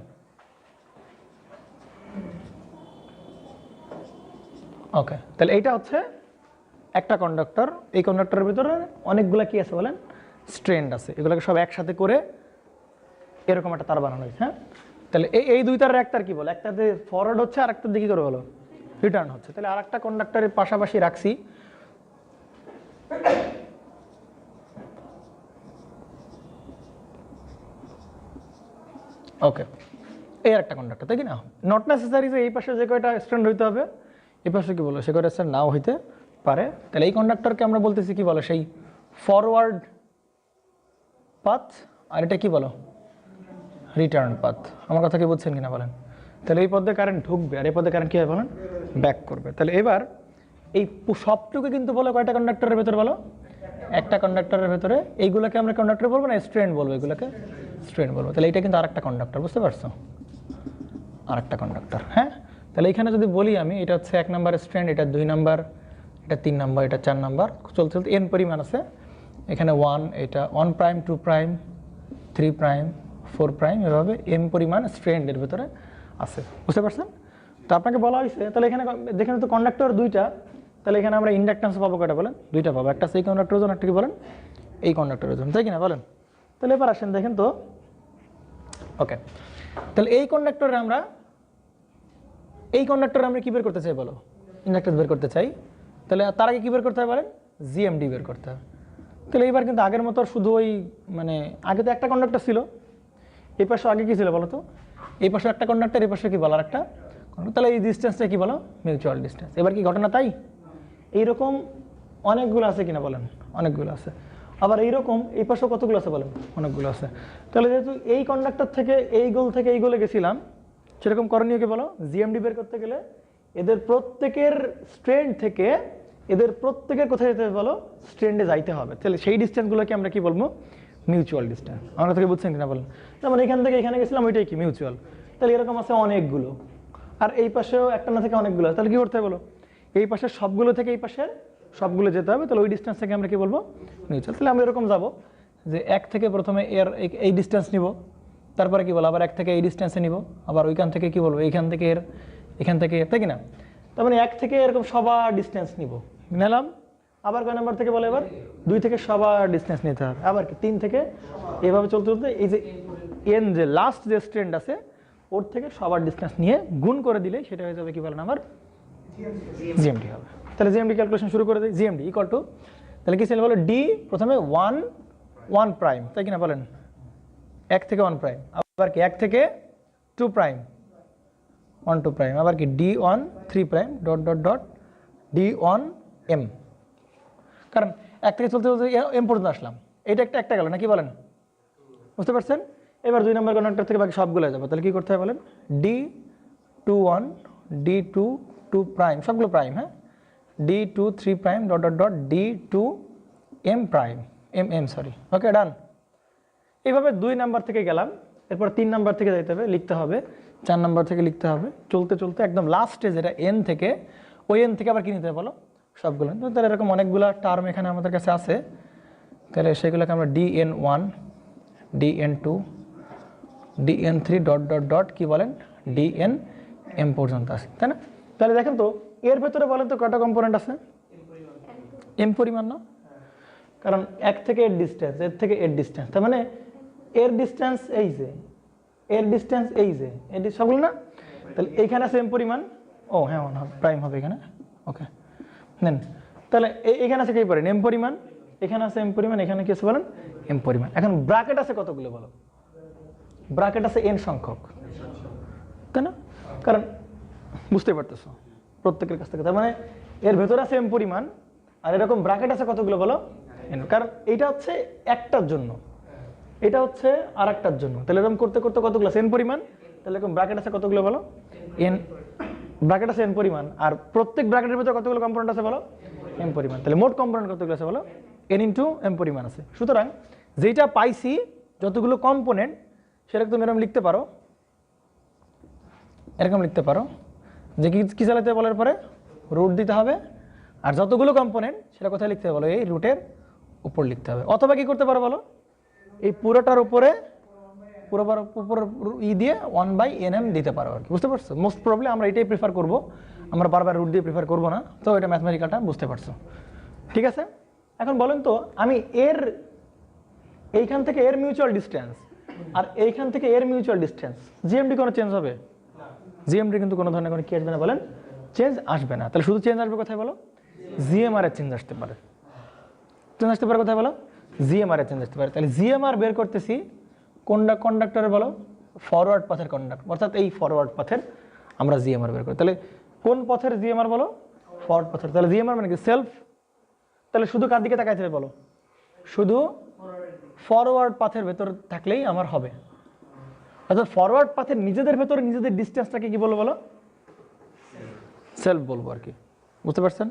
ওকে, তাহলে এইটা হচ্ছে একটা কন্ডাক্টর। এই কন্ডাক্টরের ভিতরে অনেকগুলা কি আছে বলেন? স্ট্রেন্ড আছে। এগুলোকে সব একসাথে করে এরকম একটা তার বানানো হয়েছে, হ্যাঁ? তাহলে এই দুই তারের এক তার কি বলে? একটাতে ফরওয়ার্ড হচ্ছে আর একটা দিকে করে বলো রিটার্ন হচ্ছে। তাহলে আর একটা কন্ডাক্টরের পাশাপাশি রাখছি, ওকে, এই আর একটা কন্ডাক্টর, তাই কি না? নট নেসেসারি যে এই পাশে যে কয়টা স্ট্রেন্ড হইতে হবে, এই পাশে কি বলো সে কয়টা স্ট্রেন্ড নাও হইতে পারে। তাহলে এই কন্ডাক্টরকে আমরা বলতেছি কি বলো? সেই ফরওয়ার্ড পাথ। আর এটা কি বলো? Return path. আমার কথা কি বুঝছেন কিনা বলেন? তাহলে এই পথে কারেন্ট ঢুকবে আর এই পথে কারেন্ট কি হবে বলেন? ব্যাক করবে। তাহলে এবার এই সবটুকু কিন্তু বলো কয়টা কন্ডাক্টরের ভেতরে বলো? একটা কন্ডাক্টরের ভেতরে। এইগুলোকে আমরা কন্ডাক্টর বলবো না স্ট্রেন্ড বলবো? এগুলোকে স্ট্রেন্ড বলবো। তাহলে এটা কিন্তু আরেকটা কন্ডাক্টর, বুঝতে পারছো? আরেকটা কন্ডাক্টর, হ্যাঁ? তাহলে এখানে যদি বলি আমি, এটা হচ্ছে 1 নাম্বার স্ট্রেন্ড, এটা 2 নাম্বার, এটা 3 নাম্বার, এটা 4 নাম্বার, চলতে চলতে এন পরিমাণ আছে। এখানে 1, এটা 1 প্রাইম, 2 প্রাইম, 3 প্রাইম, 4 প্রাইম, এভাবে এম পরিমাণ স্ট্রেন্ডের ভেতরে আছে। বুঝতে পারছেন? তো আপনাকে বলা হয়েছে তাহলে এখানে দেখেন তো কন্ডাক্টর দুইটা, তাহলে এখানে আমরা ইন্ডাকটেন্স পাবো কয়টা বলেন? দুইটা পাবো। একটা সেই কন্ডাক্টরের জন্য, একটা কি বলেন? এই কন্ডাক্টরের জন্য, তাই কিনা বলেন? তাহলে এবার আসেন দেখেন তো, ওকে, তাহলে এই কন্ডাক্টরে আমরা কি বের করতে চাই বলো? ইন্ডাকটেন্স বের করতে চাই। তাহলে তার আগে কি বের করতে হবে বলেন? জিএমডি বের করতে হবে। তাহলে এইবার কিন্তু আগের মতো শুধু ওই মানে আগে তো একটা কন্ডাক্টর ছিল, এই পাশে আগে কি ছিল বলো তো? এই পাশে একটা কন্ডাক্টর, এই পাশে কি বলার একটা কন্ডাক্টর। তাহলে এই ডিস্টেন্সটা কি বলো? Mutual distance. এবার কি ঘটনা তাই? এইরকম অনেকগুলো আছে কিনা বলেন? অনেকগুলো আছে। আবার এইরকম এই পাশেও কতগুলো আছে বলেন? অনেকগুলো আছে। তাহলে যেহেতু এই কন্ডাক্টর থেকে এই গোল থেকে এই গোলে গেছিলাম, সেরকম করণীয় কি বলো? জিএমডি বের করতে গেলে এদের প্রত্যেকের স্ট্রেন্ড থেকে এদের প্রত্যেকের কোথায় যেতে হবে বলো, স্ট্রেন্ডে যাইতে হবে। তাহলে সেই ডিস্টেন্সগুলোকে আমরা কি বলবো, মিউচুয়াল ডিস্টেন্স। আমরা থেকে বুঝছেন কিনা বলেন। যেমন এখান থেকে এখানে গেছিলাম, ওইটাই কি মিউচুয়াল। তাহলে এরকম আছে অনেকগুলো, আর এই পাশেও একটা না থেকে অনেকগুলো। তাহলে কি করতে হবে বলো, এই পাশের সবগুলো থেকে এই পাশের সবগুলো যেতে হবে। তাহলে ওই ডিস্টেন্স থেকে আমরা কি বলবো, মিউচুয়াল। তাহলে আমরা এরকম যাবো যে এক থেকে প্রথমে এর এই ডিস্টেন্স নিব, তারপরে কি বলো আবার এক থেকে এই ডিস্টেন্সে নিব, আবার ওইখান থেকে কি বলবো এইখান থেকে এর, এখান থেকে এর, তাই কি না? তার মানে এক থেকে এরকম সবার ডিস্টেন্স নিব, নিলাম। আবার কয় নাম্বার থেকে বলে, এবার 2 থেকে সবার ডিস্টেন্স নিতে হবে। আবার কি 3 থেকে, এভাবে চলতে চলতে এই যে এন যে লাস্ট যে স্ট্রেন্ড আছে ওর থেকে সবার ডিস্টেন্স নিয়ে গুণ করে দিলে সেটা হয়ে যাবে কি বলেন আমার জিএমডি হবে। তাহলে জিএমডি ক্যালকুলেশন শুরু করে দিই। জিএমডি ইকুয়াল টু, তাহলে কি ছিল বলো, ডি প্রথমে 1 প্রাইম, তাই কিনা বলেন, 1 থেকে 1 প্রাইম, আবার কি 1 থেকে 2 প্রাইম, 1 2 প্রাইম, আবার কি D1 3 prime dot dot dot D1 M। কারণ 1 থেকে চলতে চলতে M পর্যন্ত আসলাম, এইটা একটা গেল না, কি বলেন, বুঝতে পারছেন? এবার 2 নম্বর কন্ডাক্টর থেকে বাকি সবগুলো যাবে। তাহলে কি করতে হবে বলেন, D21 D2 2 প্রাইম, সবগুলো প্রাইম, হ্যাঁ, D2 3 prime dot dot dot D2 M prime M sorry, okay done. এইভাবে 2 নাম্বার থেকে গেলাম, এরপর 3 নাম্বার থেকে যাইতে হবে, লিখতে হবে 4 নাম্বার থেকে লিখতে হবে, চলতে চলতে একদম লাস্টে যেটা এন থেকে, ওই এন থেকে আবার কি নিতে হবে বলো, সবগুলো। তাহলে এরকম অনেকগুলো টার্ম এখানে আমাদের কাছে আছে, তাহলে সেগুলোকে আমরা DN1 DN2 DN3 dot dot dot কি বলেন DNM পর্যন্ত আছে, তাই না? তাহলে দেখেন তো এর ভেতরে বলেন তো কটা কম্পোনেন্ট আছে, এম পরিমাণ না? কারণ 1 থেকে এর ডিস্টেন্স, এর থেকে এর ডিস্টেন্স, তার মানে এর ডিস্টেন্স এই যে, এর ডিস্টেন্স এই যে, এর সবগুলো না? তাহলে এইখানে আছে এম পরিমাণ, ও হ্যাঁ প্রাইম হবে এখানে, ওকে নেন। তাহলে এইখানে আছে কি পরিমাণ, এম পরিমাণ, এখানে আছে এম পরিমাণ, এখানে কি আছে বলেন এম পরিমাণ। এখন ব্র্যাকেট আছে কতগুলো বলো, ব্র্যাকেট আছে এন সংখ্যক, তাই না? কারণ বুঝতে পারতেছো প্রত্যেকের কাছ থেকে, তার মানে এর ভেতরে আছে এম পরিমাণ, আর এরকম ব্র্যাকেট আছে কতগুলো বলো এন। কারণ এইটা হচ্ছে একটার জন্য, এটা হচ্ছে আর একটার জন্য। তাহলে এরকম করতে করতে কতগুলো আছে এন পরিমাণ, তাহলে এরকম ব্র্যাকেট আছে কতগুলো বলো এন, ব্র্যাকেট আছে এন পরিমাণ, আর প্রত্যেক ব্র্যাকেটের ভিতরে কতগুলো কম্পোনেন্ট আছে বলো এম পরিমাণ। তাহলে মোট কম্পোনেন্ট কতগুলো আছে বলো এন ইন্টু এম পরিমাণ আছে। সুতরাং যেটা পাইছি যতগুলো কম্পোনেন্ট সেটা তুমি এরকম লিখতে পারো, এরকম লিখতে পারো যে কি চালাতে বলার পরে রুট দিতে হবে, আর যতগুলো কম্পোনেন্ট সেটা কোথায় লিখতে হবে বলো এই রুটের উপর লিখতে হবে। অথবা কি করতে পারো বলো, এই পুরোটার উপরে উপর দিয়ে 1/nm দিতে পারো আর কি, বুঝতে পারছো? মোস্ট প্রবলি আমরা এটাই প্রিফার করব, আমরা বারবার রুট দিয়ে প্রিফার করব না। তো এটা ম্যাথমেটিক্যালটা বুঝতে পারছো, ঠিক আছে? এখন বলেন তো আমি এর এইখান থেকে এর মিউচুয়াল ডিস্টেন্স আর এইখান থেকে এর মিউচুয়াল ডিস্টেন্স, জিএমডি কোনো চেঞ্জ হবে? জিএমডি কিন্তু কোনো ধরনের কোনো কি আসবে না বলেন, চেঞ্জ আসবে না। তাহলে শুধু চেঞ্জ আসবে কোথায় বলো, জিএমআর এর চেঞ্জ আসতে পারে, চেঞ্জ আসতে পারে কোথায় বলো, জিএমআর এর চেঞ্জ আসতে পারে। তাহলে জিএমআর বের করতেছি কোনটা কন্ডাক্টরে বলো, ফরওয়ার্ড পাথের কন্ডাক্টর, অর্থাৎ এই ফরওয়ার্ড পাথের আমরা জিএমআর বের করি। তাহলে কোন পথের জিএমআর বলো, ফরওয়ার্ড পাথের। তাহলে জিএমআর মানে কি সেলফ, তাহলে শুধু কার দিকে তাকাইতে হবে বলো, শুধু ফরওয়ার্ড পাথের ভেতর থাকলেই আমার হবে। অর্থাৎ ফরওয়ার্ড পাথের নিজেদের ভেতরে নিজেদের ডিস্টেন্সটাকে কি বলবো বলো, সেলফ বলবো আর কি, বুঝতে পারছেন?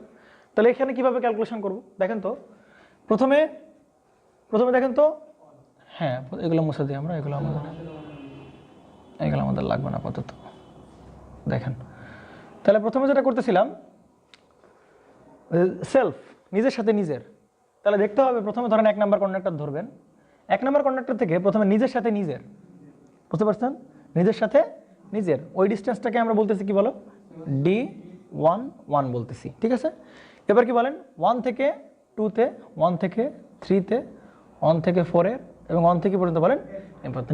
তাহলে এখানে কিভাবে ক্যালকুলেশন করব দেখেন তো, প্রথমে দেখেন তো, হ্যাঁ এগুলো মুছে দিই আমরা, এগুলো আমাদের লাগবে না আপাতত। দেখেন তাহলে প্রথমে যেটা করতেছিলাম সেলফ, নিজের সাথে নিজের, তাহলে দেখতে হবে প্রথমে ধরেন 1 নাম্বার কন্ডাক্টর ধরবেন, 1 নাম্বার কন্ডাক্টর থেকে প্রথমে নিজের সাথে নিজের, বুঝতে পারছেন, নিজের সাথে নিজের ওই ডিস্টেন্সটাকে আমরা বলতেছি কি বলো D11 বলতেছি, ঠিক আছে? এবার কি বলেন 1 থেকে 2-তে, 1 থেকে 3-তে, 1 থেকে 4-এ এবং 1 থেকে পর্যন্ত বলেন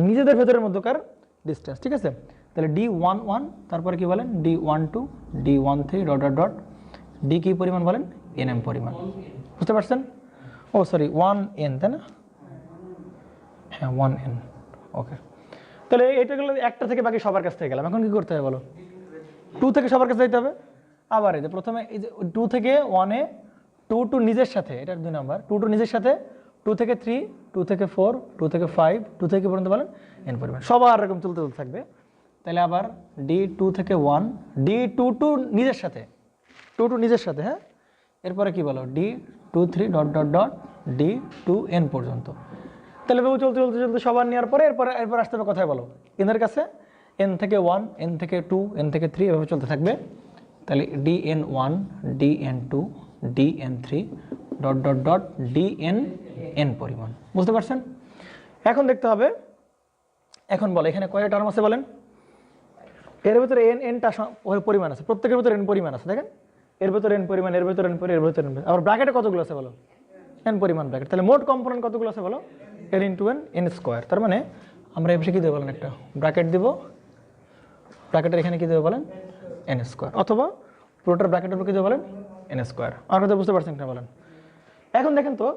নিজেদের ভেতরের মধ্যকার ডিস্টেন্স, ঠিক আছে? তাহলে D11, তারপরে কি বলেন D12 D13 dot dot dot D কি পরিমাণ বলেন nm পরিমাণ, বুঝতে পারছেন? ও সরি 1n, তাই না? হ্যাঁ 1n, ওকে। তাহলে এটা গেলো একটা থেকে বাকি সবার কাছ থেকে গেলাম। এখন কি করতে হবে বলো, 2 থেকে সবার কাছে যেতে হবে। আবার এই যে প্রথমে এই যে 2 থেকে 1-এ 2 টু নিজের সাথে, এটা 2 নাম্বার, 2 টু নিজের সাথে, 2 থেকে 3, 2 থেকে 4, 2 থেকে 5, 2 থেকে পর্যন্ত বলেন n পরিমাণ, সবার এরকম চলতে থাকবে। তাহলে আবার D2 থেকে 1, D2 টু নিজের সাথে, 2 টু নিজের সাথে, হ্যাঁ। এরপরে কি বলো D23 dot dot dot D2n পর্যন্ত। তাহলে বাবু চলতে চলতে চলতে সবার নেওয়ার পরে এরপর আসতে হবে কোথায় বলো, এনের কাছে n থেকে 1, n থেকে 2, n থেকে 3 এভাবে চলতে থাকবে। তাহলে dn1, dn2, dn3 dot dot dot dnn পরিমাণ। বুঝতে পারছেন? এখন দেখতে হবে, এখন বলে এখানে কয়টা টার্ম আছে বলেন? এর ভিতরে nটা পরিমাণ আছে, প্রত্যেকের ভিতরে n পরিমাণ আছে, দেখেন এর ভিতরে n পরিমাণ, এর ভিতরে n পরিমাণ, এর ভিতরে n পরিমাণ। আবার ব্র্যাকেটে কতগুলো আছে বলো? n পরিমাণ ব্র্যাকেট। তাহলে মোট কম্পোনেন্ট কতগুলো আছে বলো? n into n, n square. তার মানে আমরা এসে কি দেবো বলেন, একটা ব্র্যাকেট দিব, ব্র্যাকেটের এখানে কি দেবো বলেন? n স্কোয়ার, অথবা পুরোটার ব্র্যাকেটের উপর কি দেবো বলেন? n square. আমার কথা বুঝতে পারছেন কিনা বলেন? এখন দেখেন তো,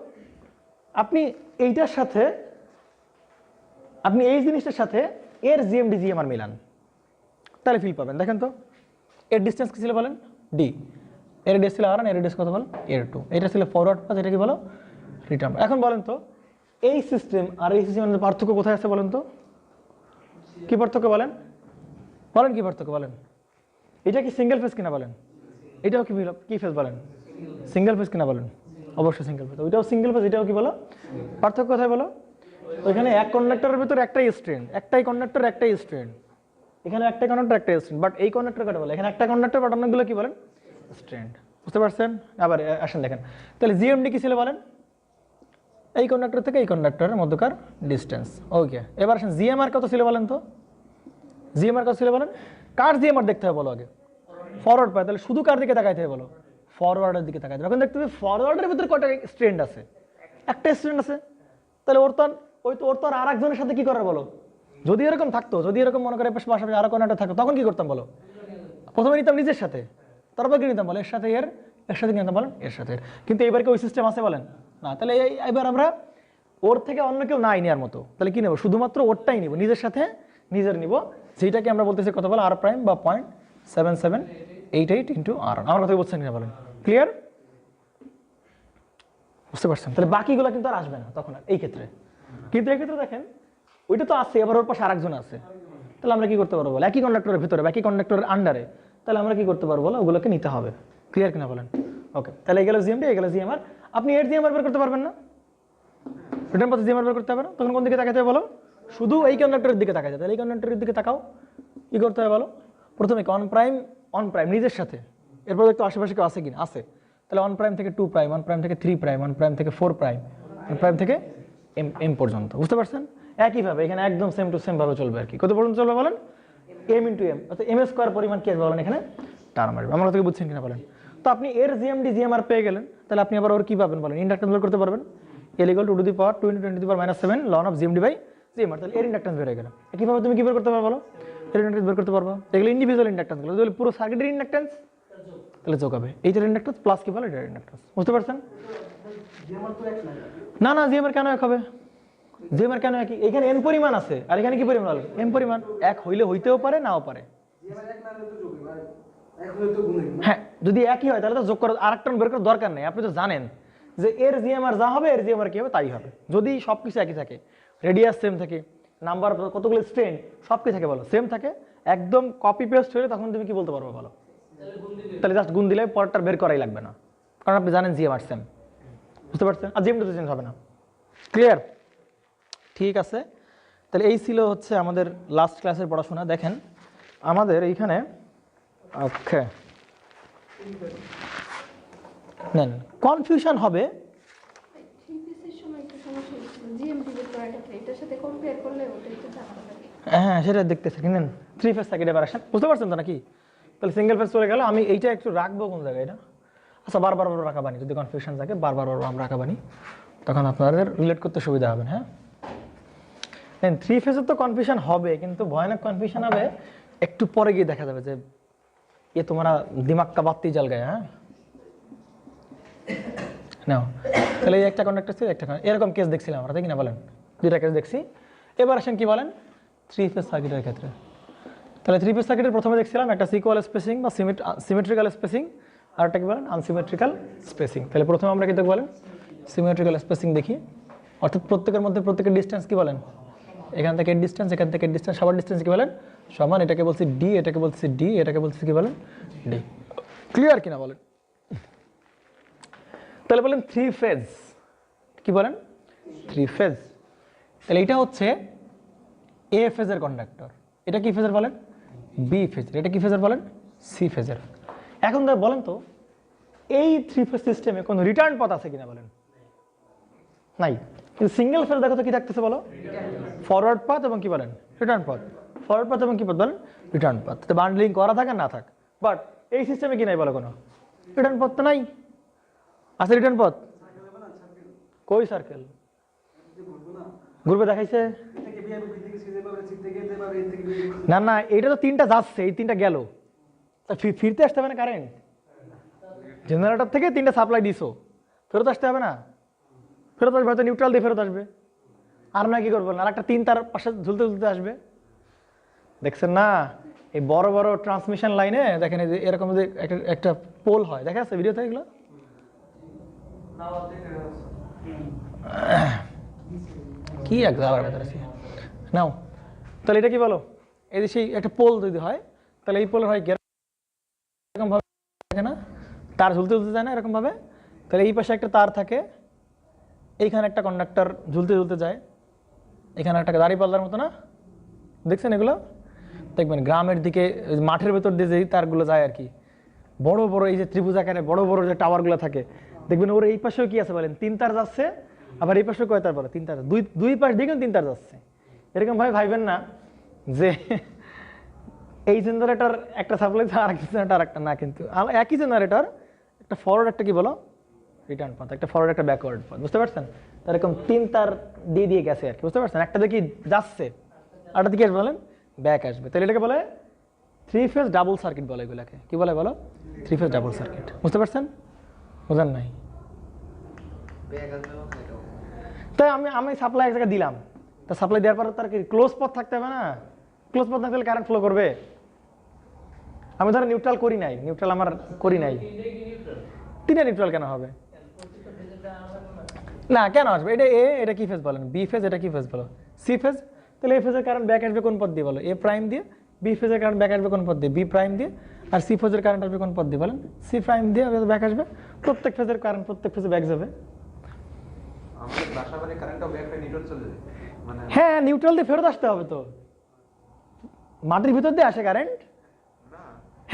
আপনি এইটার সাথে, আপনি এই জিনিসটার সাথে এর জিএমডি জিএমআর মিলান, তাহলে ফিল পাবেন। দেখেন তো, এর ডিস্টেন্স কি ছিল বলেন? ডি, এর রেডিয়াস ছিল r1, এর রেডিয়াস কত বলেন? r2। এটা ছিল ফরওয়ার্ড পাথ, এটা কি বলো? রিটার্ন। এখন বলেন তো, এই সিস্টেম আর এই সিস্টেমের পার্থক্য কোথায় আছে বলেন তো? কি পার্থক্য বলেন? বলেন কি পার্থক্য বলেন? এটা কি সিঙ্গেল ফেজ কিনা বলেন? এটাও কি ফেজ বলেন? সিঙ্গেল ফেজ কিনা বলেন? অবশ্যই সিঙ্গেল ফেজ। ওইটাও সিঙ্গেল ফেজ, এটাও কি বলো? পার্থক্য কোথায় বলো? ওইখানে এক কন্ডাক্টরের ভিতরে একটাই স্ট্রেন, একটাই কন্ডাক্টর একটাই স্ট্রেন। এখানে একটা কন্ডাক্টর একটাই স্ট্রেন, বাট এই কন্ডাক্টর কাটা বলে, এখানে একটা কন্ডাক্টর বাট অনেকগুলো কি বলেন? স্ট্রেন। বুঝতে পারছেন? আবার আসেন দেখেন, তাহলে জিএমডি কি ছিল বলেন? এই কন্ডাক্টর থেকে এই কন্ডাক্টরের মধ্যকার ডিস্টেন্স। ওকে, এবার আসেন জিএমআর কত ছিল বলেন তো? জিএমআর কত ছিল বলেন? কার জিএমআর দেখতে হবে বলো আগে? ফরওয়ার্ড পায়, তাহলে শুধু কার দিকে তাকাইতে হবে বলো? ফরওয়ার্ডের দিকে তাকাইতে হবে। এখন দেখতে হবে ফরওয়ার্ডের ভিতরে কয়টা স্ট্রেন্ড আছে? একটা স্ট্রেন্ড আছে। তাহলে ওর তো আর একজনের সাথে কি করার বলো? যদি এরকম থাকতো, যদি এরকম মনে করে পাশাপাশি আরো কোনটা থাকতো, তখন কি করতাম বলো? প্রথমে নিতাম নিজের সাথে, তারপর কি নিতাম বলো? এর সাথে এর সাথে নিতাম বলেন? এর সাথে। কিন্তু এবার কি ওই সিস্টেম আছে বলেন? না। তাহলে এবার আমরা ওর থেকে অন্য কেউ নাই নেওয়ার মতো, তাহলে কি নেবো? শুধুমাত্র ওরটাই নিব, নিজের সাথে নিজের নিব, যেটাকে আমরা বলতেছি কত বলো? আর প্রাইম বা 0.7788 ইন্টু আর। আমার কথা বুঝছেন কিনা বলেন? ক্লিয়ার? বুঝতে পারছেন? তাহলে বাকিগুলো কিন্তু আর আসবে না তখন আর এই ক্ষেত্রে। কিন্তু এই ক্ষেত্রে দেখেন, ওইটা তো আছে, এবার ওর পাশে আরেকজন আছে, তাহলে আমরা কি করতে পারবো বলো? একই কন্ডাক্টরের ভিতরে, একই কন্ডাক্টরের আন্ডারে, তাহলে আমরা কি করতে পারবো বলো? ওগুলোকে নিতে হবে। ক্লিয়ার কিনা বলেন? ওকে, তাহলে এই গেল জিএমডি, এই গেল জিএমআর। আপনি এর জিএমআর বের করতে পারবেন না, রিটার্ন পথে জিএমআর বের করতে হবে না, তখন কোন দিকে তাকাতে হবে বলো? শুধু এই কন্ডাক্টরের দিকে তাকাতে। তাহলে এই কন্ডাক্টরের দিকে তাকাও, কি করতে হবে বলো? প্রথমে অন প্রাইম নিজের সাথে, এরপর একটু আশেপাশে কেউ আছে কিনা? আছে। তাহলে 1 প্রাইম থেকে 2 প্রাইম, 1 প্রাইম থেকে 3 প্রাইম, 1 প্রাইম থেকে 4 প্রাইম, 1 প্রাইম থেকে এম পর্যন্ত। বুঝতে পারছেন? একইভাবে এখানে একদম সেম টু সেম ভাবে চলবে আর কি। কত পর্যন্ত চলবে বলেন? এম ইন্টু এম, অর্থাৎ এম স্কোয়ার পরিমাণ কি আসবে বলেন এখানে? টার্ম আসবে। আমরা থেকে বুঝছেন কিনা বলেন? তো আপনি এর জিএমডি জিএমআর পেয়ে গেলেন, তাহলে আপনি আবার ওর কি পাবেন বলেন? ইন্ডাক্টেন্স বের করতে পারবেন। L = 2 to the power 2 × 10 to the power -7 ln of GMD by GMR। তাহলে এর ইন্ডাক্টেন্স বের হয়ে গেল। কিভাবে তুমি কি বের করতে পারবে বলো? এর ইন্ডাক্টেন্স বের করতে পারবা। এগুলো ইন্ডিভিজুয়াল ইন্ডাক্টেন্স গুলো, যদি পুরো সার্কিটের ইন্ডাক্টেন্স, তাহলে যোগ হবে এইটার ইন্ডাক্টেন্স প্লাস কি বলে এটার ইন্ডাক্টেন্স। বুঝতে পারছেন? জিএমআর তো এক না না। না, জিএমআর কেন এক হবে? জিএমআর কেন একই? এখানে n পরিমাণ আছে আর এখানে কি পরিমাণ হলো? m পরিমাণ। এক হইলে হইতেও পারে, নাও পারে। জিএমআর এক না হলে তো যোগ হবে, এক হলে তো গুণ হবে। হ্যাঁ, যদি একই হয় তাহলে তো যোগ করার আরেকটা বের করার দরকার নেই। আপনি তো জানেন যে এর জিএমআর যা হবে এর জিএমআর কি হবে তাই হবে, যদি সবকিছু একই থাকে, রেডিয়াস সেম থাকে, নাম্বার কতগুলো স্ট্রেন সব কি থাকে বলো? সেম থাকে। একদম কপি পেস্ট হলে তখন তুমি কি বলতে পারবে বলো? তাহলে জাস্ট গুণ দিলে পরেরটা বের করাই লাগবে না, কারণ আপনি জানেন জিএমআর সেম। বুঝতে পারছেন? আর জিএমটা তো চেঞ্জ হবে না। ক্লিয়ার? ঠিক আছে, তাহলে এই ছিল হচ্ছে আমাদের লাস্ট ক্লাসের পড়াশোনা। দেখেন আমাদের এইখানে ওকে নেন, কনফিউশন হবে। হ্যাঁ সেটা দেখতেছি, নেন 3 ফেজ সার্কিট এবার আসেন। বুঝতে পারছেন তো নাকি? তাহলে সিঙ্গেল ফেজ চলে গেল। আমি এইটা একটু রাখবো কোন জায়গায়? এটা আচ্ছা, বারবার রাখা বানি, যদি কনফিউশন থাকে বারবার আমরা রাখা বানি, তখন আপনাদের রিলেট করতে সুবিধা হবে। হ্যাঁ, 3 ফেজের তো কনফিউশন হবে, কিন্তু ভয়ানক কনফিউশন হবে একটু পরে গিয়ে দেখা যাবে যে ये तुम्हारा दिमाग का बाती जल गया। হ্যাঁ নাও, তাহলে এই একটা কন্ডাক্টর ছিল, একটা এরকম কেস দেখছিলাম আমরা, তাই কিনা বলেন? দুইটা কেস দেখছি। এবার আসেন কি বলেন 3 ফেজ সার্কিটের ক্ষেত্রে। তাহলে 3 ফেজ সার্কিটের প্রথমে দেখছিলাম একটা সিকুয়াল স্পেসিং বা সিমেট্রিক্যাল স্পেসিং, আর একটা কি বলেন আনসিমেট্রিক্যাল স্পেসিং। তাহলে প্রথমে আমরা কি দেখব বলেন? সিমেট্রিক্যাল স্পেসিং দেখি, অর্থাৎ প্রত্যেকের মধ্যে প্রত্যেকের ডিস্টেন্স কি বলেন? এখান থেকে ডিস্টেন্স, এখান থেকে ডিস্টেন্স, সবার ডিস্টেন্স কি বলেন সমান। এটাকে বলছি ডি, এটাকে বলছি ডি, এটাকে বলছি কি বলেন ডি। ক্লিয়ার কিনা বলেন? তাহলে বলেন থ্রি ফেজ, কি বলেন থ্রি ফেজ। তাহলে এটা হচ্ছে এ ফেজের কন্ডাক্টর, এটা কি ফেজের বলেন বি ফেজের, এটা কি ফেজের বলেন সি ফেজের। এখন বলেন তো এই থ্রি ফেজ সিস্টেমে কোনো রিটার্ন পথ আছে কিনা বলেন? নাই। কিন্তু সিঙ্গেল ফেজ দেখো তো কি থাকতেছে বলো, ফরওয়ার্ড পাথ এবং কি বলেন রিটার্ন পথ, ফরওয়ার্ড পাথ এবং কি পথ বলেন রিটার্ন পথ। তো বান্ডলিং করা থাকে না থাক, বাট এই সিস্টেমে কি নাই বলো, কোনো রিটার্ন পথ তো নাই। আছে রিটার্ন পথ? কই সার্কেল গ্রুপে দেখাইছে? না না, এটা তো তিনটা যাচ্ছে, এই তিনটা গেল, ফিরতে আসতে হবে না কারেন্ট, জেনারেটর থেকে তিনটা সাপ্লাই দিছো, ফেরত আসতে হবে না? ফেরত আসবে, হয়তো নিউট্রাল দিয়ে ফেরত আসবে। আর না কি করবো, আর একটা তিন তার পাশে ঝুলতে ঝুলতে আসবে। দেখছেন না এই বড় বড় ট্রান্সমিশন লাইনে দেখেন এই যে এরকম যে একটা পোল হয়, দেখা যাচ্ছে ভিডিওতে এগুলো? কি এক জায়গার ভেতরে আছে নাও। তাহলে এটা কি বলো, এই যে সেই একটা পোল যদি হয়, তাহলে এই পোলের হয় এরকম ভাবে থাকে না, তার ঝুলতে ঝুলতে যায় না এরকম ভাবে। তাহলে এই পাশে একটা তার থাকে, এইখানে একটা কন্ডাক্টর ঝুলতে ঝুলতে যায়, এখানে একটা দাড়ি পাল্লার মতো না, দেখছেন এগুলো? দেখবেন গ্রামের দিকে মাঠের ভেতর দিয়ে যেই তারগুলো যায় আর কি, বড় বড় এই যে ত্রিভুজ আকারে বড় বড় যে টাওয়ারগুলো থাকে, দেখবেন ওর এই পাশেও কি আছে বলেন তিন তার যাচ্ছে, আবার এই পাশেও কয় তার বলে তিন তার, দুই পাশ দিয়ে তিন তার যাচ্ছে। এরকম ভাবে ভাইবেন না যে এই জেনারেটর একটা সাপ্লাই আর এক জেনারেটর একটা না, কিন্তু একই জেনারেটর, একটা ফরওয়ার্ড একটা কি বলো রিটার্ন পথ, একটা ফরওয়ার্ড একটা ব্যাকওয়ার্ড পথ, বুঝতে পারছেন? তার এরকম তিন তার দিয়ে দিয়ে গেছে আর কি, বুঝতে পারছেন? একটা দেখি যাচ্ছে, আরেকটা দিকে আসবে বলেন ব্যাক আসবে। তাহলে এটাকে বলে থ্রি ফেজ ডাবল সার্কিট বলে, এগুলাকে কি বলে বলো থ্রি ফেজ ডাবল সার্কিট, বুঝতে পারছেন? বোঝেন নাই? তাই আমি সাপ্লাই এক জায়গায় দিলাম, তা সাপ্লাই দেওয়ার পর তার কি ক্লোজ পথ থাকতে হবে না? ক্লোজ পথ না থাকলে কারেন্ট ফ্লো করবে। আমি ধরো নিউট্রাল করি নাই, নিউট্রাল আমার করি নাই, তিনটা নিউট্রাল কেন হবে না, কেন আসবে? এটা এ, এটা কি ফেজ বলেন বি ফেজ, এটা কি ফেজ বলো সি ফেজ। তাহলে এ ফেজের কারেন্ট ব্যাক আসবে কোন পথ দিয়ে বলো এ প্রাইম দিয়ে, বি ফেজের কারেন্ট ব্যাক আসবে কোন পথ দিয়ে বি প্রাইম দিয়ে, আর সি ফেজের কারেন্ট আসবে কোন পথ দিয়ে বলেন সি প্রাইম দিয়ে ব্যাক আসবে। প্রত্যেক ফেজের কারেন্ট প্রত্যেক ফেজে ব্যাক যাবে। আমাদের বাসাবাড়ি কারেন্টও ব্যাক হয়ে নিউট্রাল চলে যায়, মানে হ্যাঁ নিউট্রাল দিয়ে ফেরত আসতে হবে তো, মাটির ভিতর দিয়ে আসে কারেন্ট। না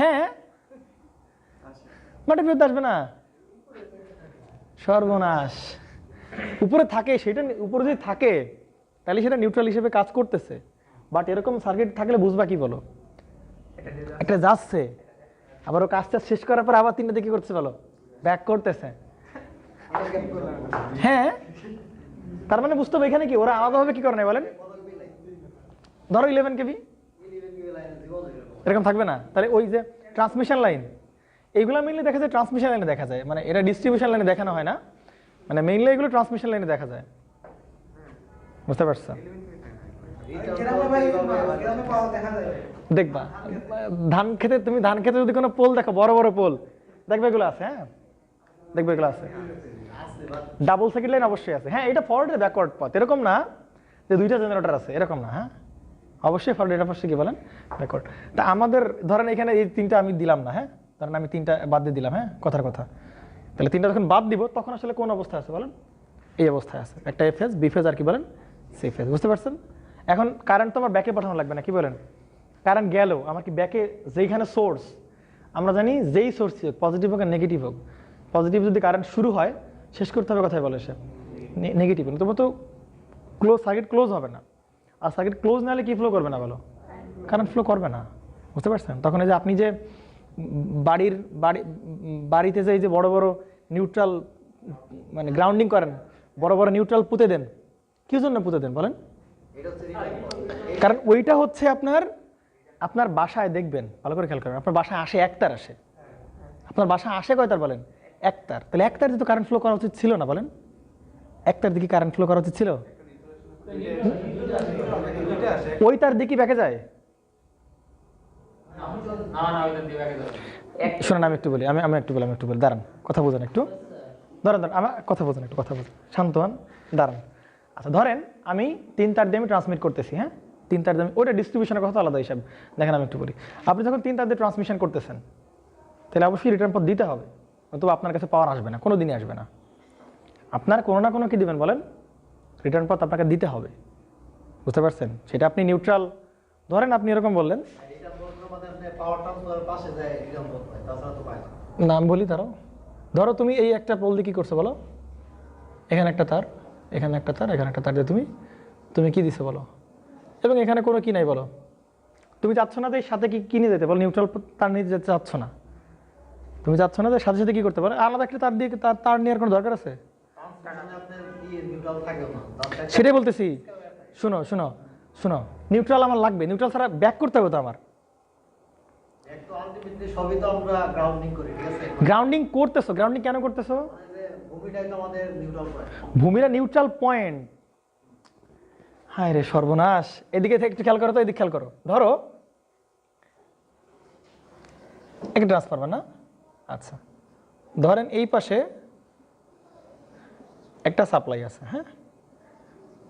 হ্যাঁ মাটির ভিতর আসবে না, সর্বনাশ। উপরে থাকে, সেটা উপরে যদি থাকে তাহলে সেটা নিউট্রাল হিসেবে কাজ করতেছে, বাট এরকম সার্কিট থাকলে বুঝবা কি বলো, একটা যাচ্ছে, আবার ও কাজটা শেষ করার পর আবার তিনটা দিকে করছে বলো ব্যাক করতেছে। হ্যাঁ তার মানে বুঝতে হবে এখানে কি ওরা আলাদাভাবে কি করে নাই বলেন, ধরো 11 কেভি এরকম থাকবে না। তাহলে ওই যে ট্রান্সমিশন লাইন, এইগুলো মেইনলি দেখা যায় ট্রান্সমিশন লাইনে দেখা যায়, মানে এটা ডিস্ট্রিবিউশন লাইনে দেখানো হয় না, মানে মেইনলি এগুলো ট্রান্সমিশন লাইনে দেখা যায়, বুঝতে পারছো? দেখবা ধান খেতে, তুমি ধান খেতে যদি কোনো পোল দেখো বড় বড় পোল দেখবে এগুলো আছে, হ্যাঁ দেখবে এগুলো আছে, ডাবল সার্কিট লাইন অবশ্যই আছে। হ্যাঁ এটা ফরওয়ার্ড এর ব্যাকওয়ার্ড পথ, এরকম না যে দুইটা জেনারেটর আছে এরকম না, হ্যাঁ অবশ্যই ফরওয়ার্ড, এটা অবশ্যই কি বলেন ব্যাকওয়ার্ড। তা আমাদের ধরেন এখানে এই তিনটা আমি দিলাম না, হ্যাঁ ধরেন আমি তিনটা বাদ দিয়ে দিলাম, হ্যাঁ কথার কথা, তাহলে তিনটা যখন বাদ দিব তখন আসলে কোন অবস্থায় আছে বলেন, এই অবস্থায় আছে, একটা এ ফেজ বি ফেজ আর কি বলেন সি ফেজ, বুঝতে পারছেন? এখন কারেন্ট তো আমার ব্যাকে পাঠানো লাগবে না, কি বলেন? কারেন্ট গেল আমার কি ব্যাকে, যেইখানে সোর্স আমরা জানি যেই সোর্স পজিটিভ হোক আর নেগেটিভ হোক, পজিটিভ যদি কারেন্ট শুরু হয় শেষ করতে হবে কথায় বলে সে নেগেটিভ, তবু তো ক্লোজ সার্কিট ক্লোজ হবে না, আর সার্কিট ক্লোজ না হলে কি ফ্লো করবে না বলো, কারেন্ট ফ্লো করবে না, বুঝতে পারছেন? তখন এই যে আপনি যে বাড়িতে যে এই যে বড় বড় নিউট্রাল মানে গ্রাউন্ডিং করেন, বড় বড় নিউট্রাল পুঁতে দেন, কি জন্য পুঁতে দেন বলেন? কারণ ওইটা হচ্ছে আপনার বাসায় দেখবেন, ভালো করে খেয়াল করবেন, আপনার বাসায় আসে একতার আসে, আপনার বাসায় আসে কয় তার বলেন একতার, তাহলে একতার দিকে কারেন্ট ফ্লো করা উচিত ছিল না বলেন, একতার দিকে কারেন্ট ফ্লো করা উচিত ছিল, ওই তার দিকে ব্যাকে যায়। শোনেন আমি একটু বলি, আমি একটু বলি, দাঁড়ান কথা বোঝেন একটু, দাঁড়ান আমার কথা বোঝেন একটু, কথা বোঝেন, শান্ত হন, দাঁড়ান। আচ্ছা ধরেন আমি 3 তার দিয়ে আমি ট্রান্সমিট করতেছি, হ্যাঁ 3 তার দিয়ে, ওটা ডিস্ট্রিবিউশনের কথা আলাদা হিসাব। দেখেন আমি একটু বলি, আপনি যখন 3 তার দিয়ে ট্রান্সমিশন করতেছেন তাহলে অবশ্যই রিটার্ন পথ দিতে হবে, অথবা আপনার কাছে পাওয়ার আসবে না, কোনো দিনই আসবে না। আপনার কোনো না কোনো কি দিবেন বলেন, রিটার্ন পথ আপনাকে দিতে হবে, বুঝতে পারছেন? সেটা আপনি নিউট্রাল, ধরেন আপনি এরকম বললেন না, আমি বলি ধরো তুমি এই একটা পোল দিয়ে কী করছো বলো, এখানে একটা তার, এখানে একটা তার, এখানে একটা তার দিয়ে তুমি কি দিছো বলো, এবং এখানে কোনো কি নাই বলো, তুমি চাচ্ছ না যে সাথে কি কিনে যেতে বলো, নিউট্রাল তার নিয়ে যেতে চাচ্ছ না, তুমি চাচ্ছ না যে সাথে সাথে কি করতে পারো, আলাদা একটা তার দিয়ে তার নেওয়ার কোনো দরকার আছে? সেটাই বলতেছি, শুনো শুনো শুনো, নিউট্রাল আমার লাগবে, নিউট্রাল ছাড়া ব্যাক করতে হবে তো আমার। গ্রাউন্ডিং করতেছো, গ্রাউন্ডিং কেন করতেছো? ভূমিটা নিউট্রাল পয়েন্ট। হায় রে সর্বনাশ, এদিকে একটু খেয়াল করো তো, এদিকে খেয়াল করো, ধরো একটা ট্রান্সফরমার না, আচ্ছা ধরেন এই পাশে একটা সাপ্লাই আছে, হ্যাঁ,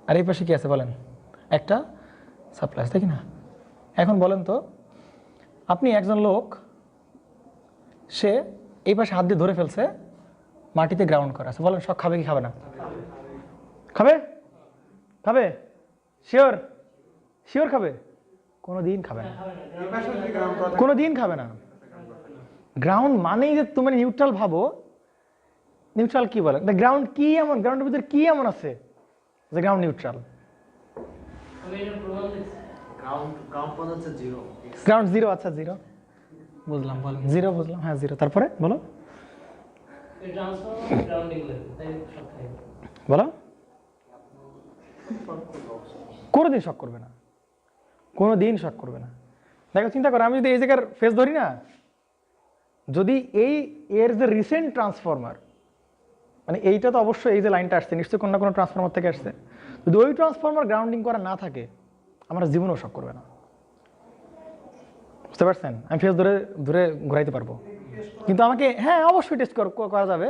আর এই পাশে কি আছে বলেন, একটা সাপ্লাই আছে, তাই কি না? এখন বলেন তো, আপনি একজন লোক, সে এই পাশে হাত দিয়ে ধরে ফেলছে, মাটিতে গ্রাউন্ড করা আছে, বলেন শক খাবে কি খাবে না? খাবে? খাবে? শিওর? শিওর খাবে? কোনো দিন খাবে না, কোনো দিন খাবে না। গ্রাউন্ড মানেই যে তুমি নিউট্রাল ভাবো, নিউট্রাল কি বলে, গ্রাউন্ড কি এমন, গ্রাউন্ডের ভিতরে কি এমন আছে যে গ্রাউন্ড নিউট্রাল? গ্রাউন্ড জিরো, আচ্ছা জিরো বুঝলাম, বলো জিরো বুঝলাম, হ্যাঁ জিরো, তারপরে বলো বলো, কোনোদিন শক করবে না, কোনোদিন শক করবে না। দেখো চিন্তা করো, আমি যদি এই জায়গার ফেস ধরি না, যদি এর যে রিসেন্ট ট্রান্সফরমার, মানে এইটা তো অবশ্যই এই যে লাইনটা আসছে নিশ্চয়ই কোনো না কোনো ট্রান্সফরমার থেকে আসছে, যদি ওই ট্রান্সফরমার গ্রাউন্ডিং করা না থাকে আমরা জীবনেও শক করবে না, বুঝতে পারছেন? আমি ফেস ধরে ধরে ঘুরাইতে পারবো, কিন্তু আমাকে, হ্যাঁ অবশ্যই টেস্ট করা যাবে।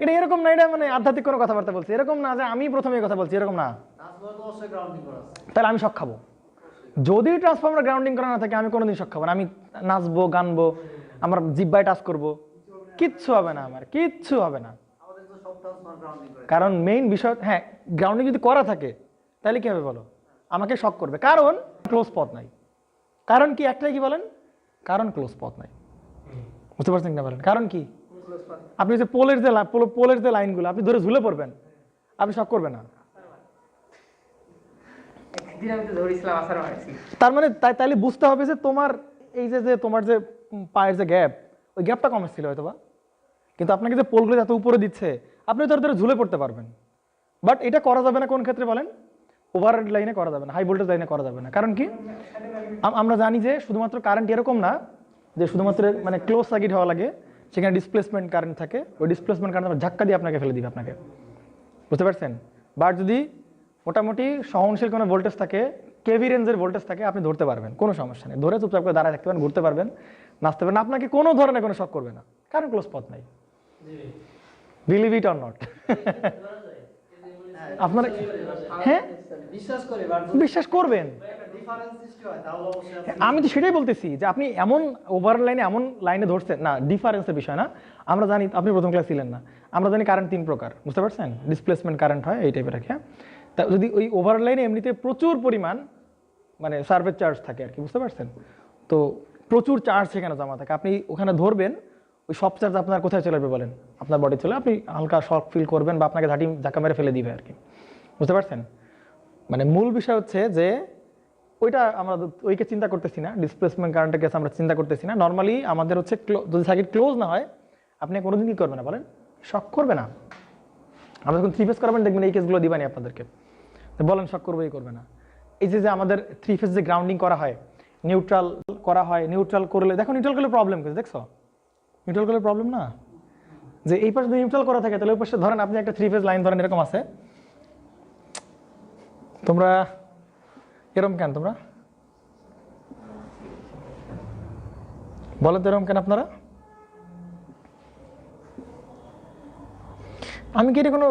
এটা এরকম না, এটা মানে আধ্যাত্মিক কোনো কথাবার্তা বলছি, এরকম না যে আমি প্রথমে এই কথা বলছি, এরকম না, তাহলে আমি শক খাবো। যদি ট্রান্সফরমার গ্রাউন্ডিং করা না থাকে আমি কোনোদিন শক খাবো না, আমি নাচবো গানবো, আমার জিব্বায় টাচ করবো, কিচ্ছু হবে না, আমার কিচ্ছু হবে না। কারণ মেইন বিষয়, হ্যাঁ গ্রাউন্ডিং যদি করা থাকে তাহলে কি হবে বলো, আমাকে শক করবে, কারণ ক্লোজ পথ নাই। কারণ কি একটাই, কি বলেন? কারণ ক্লোজ পথ নাই, বুঝতে পারছেন না বলেন? কারণ কি, আপনি যে পোলের যে লাইনগুলো আপনি ধরে ঝুলে পড়বেন, আপনি শক করবে না। তার মানে তাইলে বুঝতে হবে যে তোমার এই যে তোমার যে পায়ের যে গ্যাপ, ওই গ্যাপটা কম ছিল হয়তো বা, কিন্তু আপনাকে যে পোলগুলো এত উপরে দিচ্ছে আপনি ধরে ঝুলে পড়তে পারবেন। বাট এটা করা যাবে না কোন ক্ষেত্রে বলেন? ওভারহেড লাইনে করা যাবে না, হাই ভোল্টেজ লাইনে করা যাবে না। কারণ কি, আমরা জানি যে শুধুমাত্র কারেন্ট এরকম না যে শুধুমাত্র মানে ক্লোজ সার্কিট হওয়া লাগে, সেখানে ডিসপ্লেসমেন্ট কারেন্ট থাকে, ওই ডিসপ্লেসমেন্ট কারেন্ট ধাক্কা দিয়ে আপনাকে ফেলে দিবে আপনাকে, বুঝতে পারছেন? বাট যদি মোটামুটি সহনশীল কোনো ভোল্টেজ থাকে, কেভি রেঞ্জের ভোল্টেজ থাকে, আপনি ধরতে পারবেন, কোনো সমস্যা নেই, ধরে চুপচাপ করে দাঁড়ায় থাকতে পারেন, ঘুরতে পারবেন, নাচতে পারবেন, আপনাকে কোনো ধরনের কোনো শক করবে না, কারণ ক্লোজ পথ নাই। বিলিভ ইট অর নট, আপনারা হ্যাঁ বিশ্বাস করবেন। আমি তো সেটাই বলতেছি যে আপনি এমন ওভার লাইনে এমন লাইনে ধরছেন না, ডিফারেন্সের বিষয় না। আমরা জানি, আপনি প্রথম ক্লাস ছিলেন না, আমরা জানি কারেন্ট 3 প্রকার, বুঝতে পারছেন? ডিসপ্লেসমেন্ট কারেন্ট হয় এই টাইপের, হ্যাঁ। তা যদি ওই ওভার লাইনে এমনিতে প্রচুর পরিমাণ মানে সার্ভে চার্জ থাকে আর কি, বুঝতে পারছেন? তো প্রচুর চার্জ সেখানে জমা থাকে, আপনি ওখানে ধরবেন, ওই সব চার্জ আপনার কোথায় চলে যাবে বলেন? আপনার বডি চলে, আপনি হালকা শক ফিল করবেন বা আপনাকে ধাক্কা মেরে ফেলে দিবে আর কি, বুঝতে পারছেন? মানে মূল বিষয় হচ্ছে যে ওইটা আমরা ওইকে চিন্তা করতেছি না, ডিসপ্লেসমেন্ট কারেন্টের কেস আমরা চিন্তা করতেছি না। নর্মালি আমাদের হচ্ছে যদি সার্কিট ক্লোজ না হয় আপনি কোনোদিন কি করবে না বলেন? শক করবে না। আমরা যখন 3 ফেজ করাবেন দেখবেন এই কেসগুলো দিবানি আপনাদেরকে, বলেন শক করবেই করবে না। এই যে আমাদের 3 ফেজ যে গ্রাউন্ডিং করা হয়, নিউট্রাল করা হয়, নিউট্রাল করলে দেখো নিউট্রাল করলে প্রবলেম কিছু দেখছো? নিউট্রাল করলে প্রবলেম না, যে এই পাশে যদি নিউট্রাল করা থাকে তাহলে ওই পাশে ধরেন আপনি একটা 3 ফেজ লাইন ধরেন এরকম আছে, তোমরা এরকম কেন, তোমরা বলেন তো এরকম কেন আপনারা? আমি কি এটা কোনো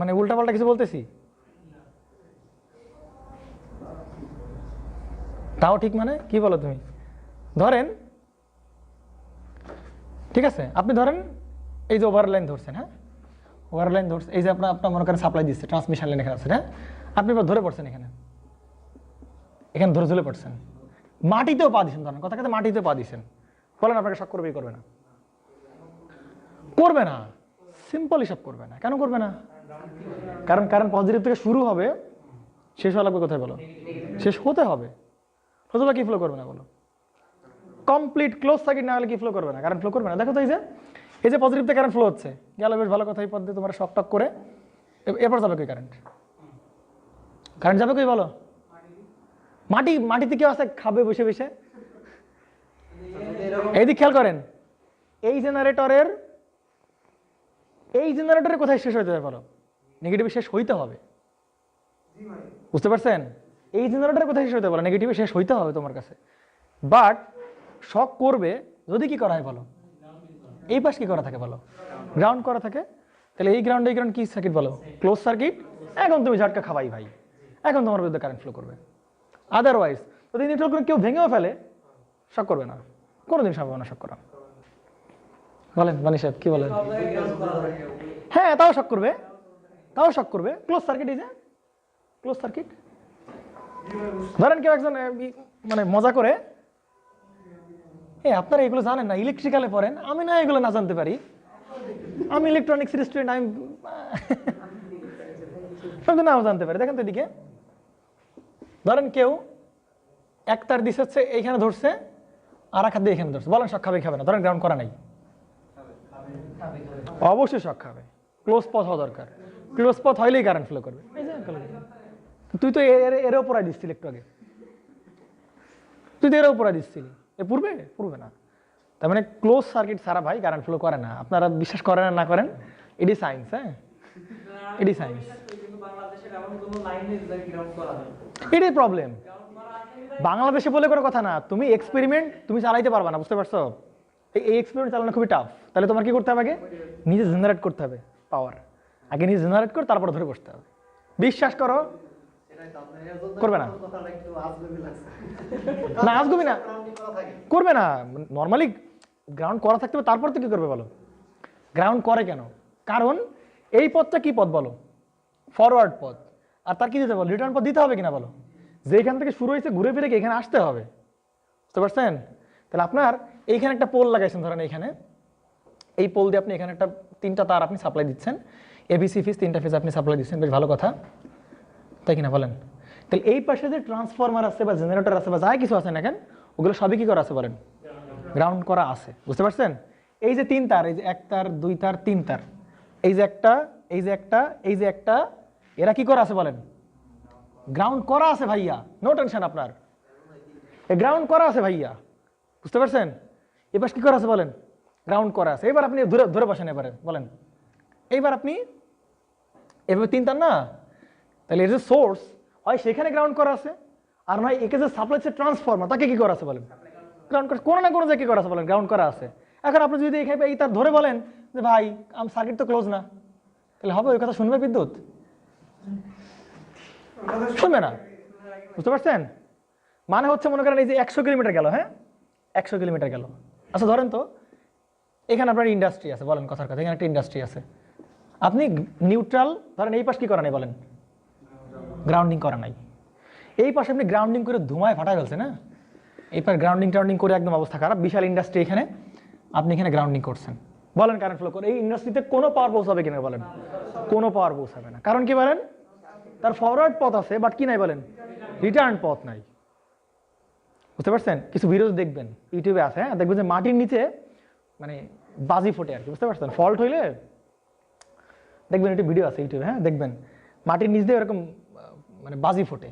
মানে উল্টাপাল্টা কিছু বলতেছি? তাও ঠিক মানে কি বলো তুমি? ধরেন ঠিক আছে, আপনি ধরেন এই যে ওভার লাইন ধরছেন, হ্যাঁ ওভার লাইন ধরছেন, এই যে আপনার মনে করেন সাপ্লাই দিচ্ছে, ট্রান্সমিশন লাইন এখানে আছে, হ্যাঁ আপনি এবার ধরে পড়ছেন এখানে ধরে ঝুলে পড়ছেন, মাটিতেও পা দিচ্ছেন, ধরেন কথা কথা মাটিতেও পা দিচ্ছেন, বলেন আপনাকে শক করবে করবে না? করবে না, সিম্পল হিসাব করবে না। কেন করবে না? কারণ কারণ পজিটিভ থেকে শুরু হবে, শেষ হওয়া লাগবে কোথায় বলো? শেষ হতে হবে, অথবা কি ফ্লো করবে না বলো? কমপ্লিট ক্লোজ সার্কিট না হলে কি ফ্লো করবে না? কারেন্ট ফ্লো করবে না। দেখো তো এই যে পজিটিভ থেকে কারেন্ট ফ্লো হচ্ছে, গেল বেশ ভালো কথা, এই পদ্ধতি তোমার শক টক করে এরপর যাবে কই কারেন্ট? কারেন্ট যাবে কই বলো? মাটিতে কেউ আছে খাবে বসে বসে? এইদিকে খেয়াল করেন, এই জেনারেটরের কোথায় শেষ হইতে হবে বলো? নেগেটিভে শেষ হইতে হবে, বুঝতে পারছেন? এই জেনারেটরের কোথায় শেষ হইতে বলো? নেগেটিভে শেষ হইতে হবে তোমার কাছে। বাট শক করবে যদি কি করা হয় বলো? এই পাশ কি করা থাকে বলো? গ্রাউন্ড করা থাকে। তাহলে এই গ্রাউন্ড কি সার্কিট বলো? Close circuit. এখন তুমি ঝটকা খাবাই ভাই, এখন তোমার বিরুদ্ধে কারেন্ট ফ্লো করবে। আদারওয়াইজ যদি নিউট্রাল করে কেউ ভেঙেও ফেলে, শক করবে না, কোনোদিন সম্ভব না শক করা। বলেন বানি সাহেব কি বলেন? হ্যাঁ তাও শক করবে, ক্লোজ সার্কিট। এই যে ক্লোজ সার্কিট। ধরেন কেউ একজন মানে মজা করে, আপনারা এগুলো জানেন না, ইলেকট্রিক্যালে পড়েন, আমি না এগুলো না জানতে পারি, আমি ইলেকট্রনিক্স স্টুডেন্ট, আমি নাও জানতে পারি। দেখেন তো এদিকে, ধরেন কেউ এক তার দিশ হচ্ছে এইখানে ধরছে, আর এক হাত দিয়ে এখানে ধরছে, বলেন শক খাবে খাবে না? ধরেন গ্রাউন্ড করা নাই, অবশ্যই শক খাবে। ক্লোজ পথ হওয়া দরকার, ক্লোজ পথ হইলেই কারেন্ট ফ্লো করবে। তুই তো এর উপরে দিচ্ছিলি একটু আগে, তুই তো এর উপরে দিচ্ছিলি, পূর্বে না। তার মানে ক্লোজ সার্কিট ছাড়া ভাই কারেন্ট ফ্লো করে না। আপনারা বিশ্বাস করেন না করেন, এটি সায়েন্স। হ্যাঁ এটি সায়েন্স, এটাই প্রবলেম। বাংলাদেশে বলে কোনো কথা না, তুমি এক্সপেরিমেন্ট তুমি চালাইতে পারবা না, বুঝতে পারছো? এই এক্সপেরিমেন্ট চালানো খুবই টাফ। তাহলে তোমার কি করতে হবে? আগে নিজে জেনারেট করতে হবে পাওয়ার, আগে নিজে জেনারেট করে তারপরে ধরে বসতে হবে। বিশ্বাস করো, করবে না, না আজগুবি না, করবে না। নর্মালি গ্রাউন্ড করা থাকতে হবে, তারপর তো কি করবে বলো? গ্রাউন্ড করে কেন? কারণ এই পথটা কি পথ বলো? ফরওয়ার্ড পথ। আর তার কি দিতে বলো? রিটার্ন পথ দিতে হবে কিনা বলো? যেখান থেকে শুরু হয়েছে ঘুরে ফিরে এখানে আসতে হবে, বুঝতে পারছেন? তাহলে আপনার এইখানে একটা পোল লাগাইছেন, ধরেন এইখানে, এই পোল দিয়ে আপনি এখানে একটা 3টা তার আপনি সাপ্লাই দিচ্ছেন, এবিসি ফেজ 3টা ফেজ আপনি সাপ্লাই দিচ্ছেন, বেশ ভালো কথা, তাই কিনা বলেন? তাহলে এই পাশে যে ট্রান্সফরমার আছে বা জেনারেটর আছে বা যাই কিছু আছে না কেন, ওগুলো সবই কি করা আছে বলেন? গ্রাউন্ড করা আছে, বুঝতে পারছেন? এই যে 3 তার, এই যে 1 তার 2 তার 3 তার, এই যে একটা, এই যে একটা, এই যে একটা, এরা কি করা আছে বলেন? গ্রাউন্ড করা আছে ভাইয়া, নো টেনশন আপনার, গ্রাউন্ড করা আছে ভাইয়া, বুঝতে পারছেন? এবার কি করা আছে বলেন? গ্রাউন্ড করা আছে। এবার আপনি ধরে বসেন, এবারে বলেন, এইবার আপনি এভাবে 3 তার না, তাহলে এর যে সোর্স হয় সেখানে গ্রাউন্ড করা আছে, আর নয় একে যে সাপ্লাই হচ্ছে ট্রান্সফরমার, তাকে কি করা আছে বলেন? গ্রাউন্ড করা, কোনো না কোনো জায়গায় কি করা আছে বলেন? গ্রাউন্ড করা আছে। এখন আপনি যদি এখানে এই তার ধরে বলেন যে ভাই আমার সার্কিট তো ক্লোজ না, তাহলে হবে? ওই কথা শুনবে বিদ্যুৎ? শুনবে না, বুঝতে পারছেন? মানে হচ্ছে মনে করেন এই যে 100 কিলোমিটার গেল, হ্যাঁ 100 কিলোমিটার গেল। আচ্ছা ধরেন তো এখানে আপনার ইন্ডাস্ট্রি আছে, বলেন কথার কথা, এখানে একটা ইন্ডাস্ট্রি আছে, আপনি নিউট্রাল ধরেন, এই পাশ কি করা নাই বলেন? গ্রাউন্ডিং করা নাই। এই পাশে আপনি গ্রাউন্ডিং করে ধুমায় ফাটাই ফেলছে না, এই পাশে গ্রাউন্ডিং করে একদম অবস্থা খারাপ, বিশাল ইন্ডাস্ট্রি, এখানে আপনি এখানে গ্রাউন্ডিং করছেন, বলেন কারেন্ট ফ্লো করে এই ইন্ডাস্ট্রিতে কোনো পাওয়ার পৌঁছাবে কিনা বলেন? কোনো পাওয়ার পৌঁছাবে না। কারণ কি বলেন? তার ফরওয়ার্ড পথ আছে, বাট কি নাই বলেন? রিটার্ন পথ নাই, বুঝতে পারছেন? কিছু ভিডিও দেখবেন ইউটিউবে আছে, হ্যাঁ দেখবেন যে মাটির নিচে মানে বাজি ফোটে আর কি, বুঝতে পারছেন? ফল্ট হইলে দেখবেন, একটি ভিডিও আছে ইউটিউবে, হ্যাঁ দেখবেন মাটির নিচ দিয়ে এরকম মানে বাজি ফোটে,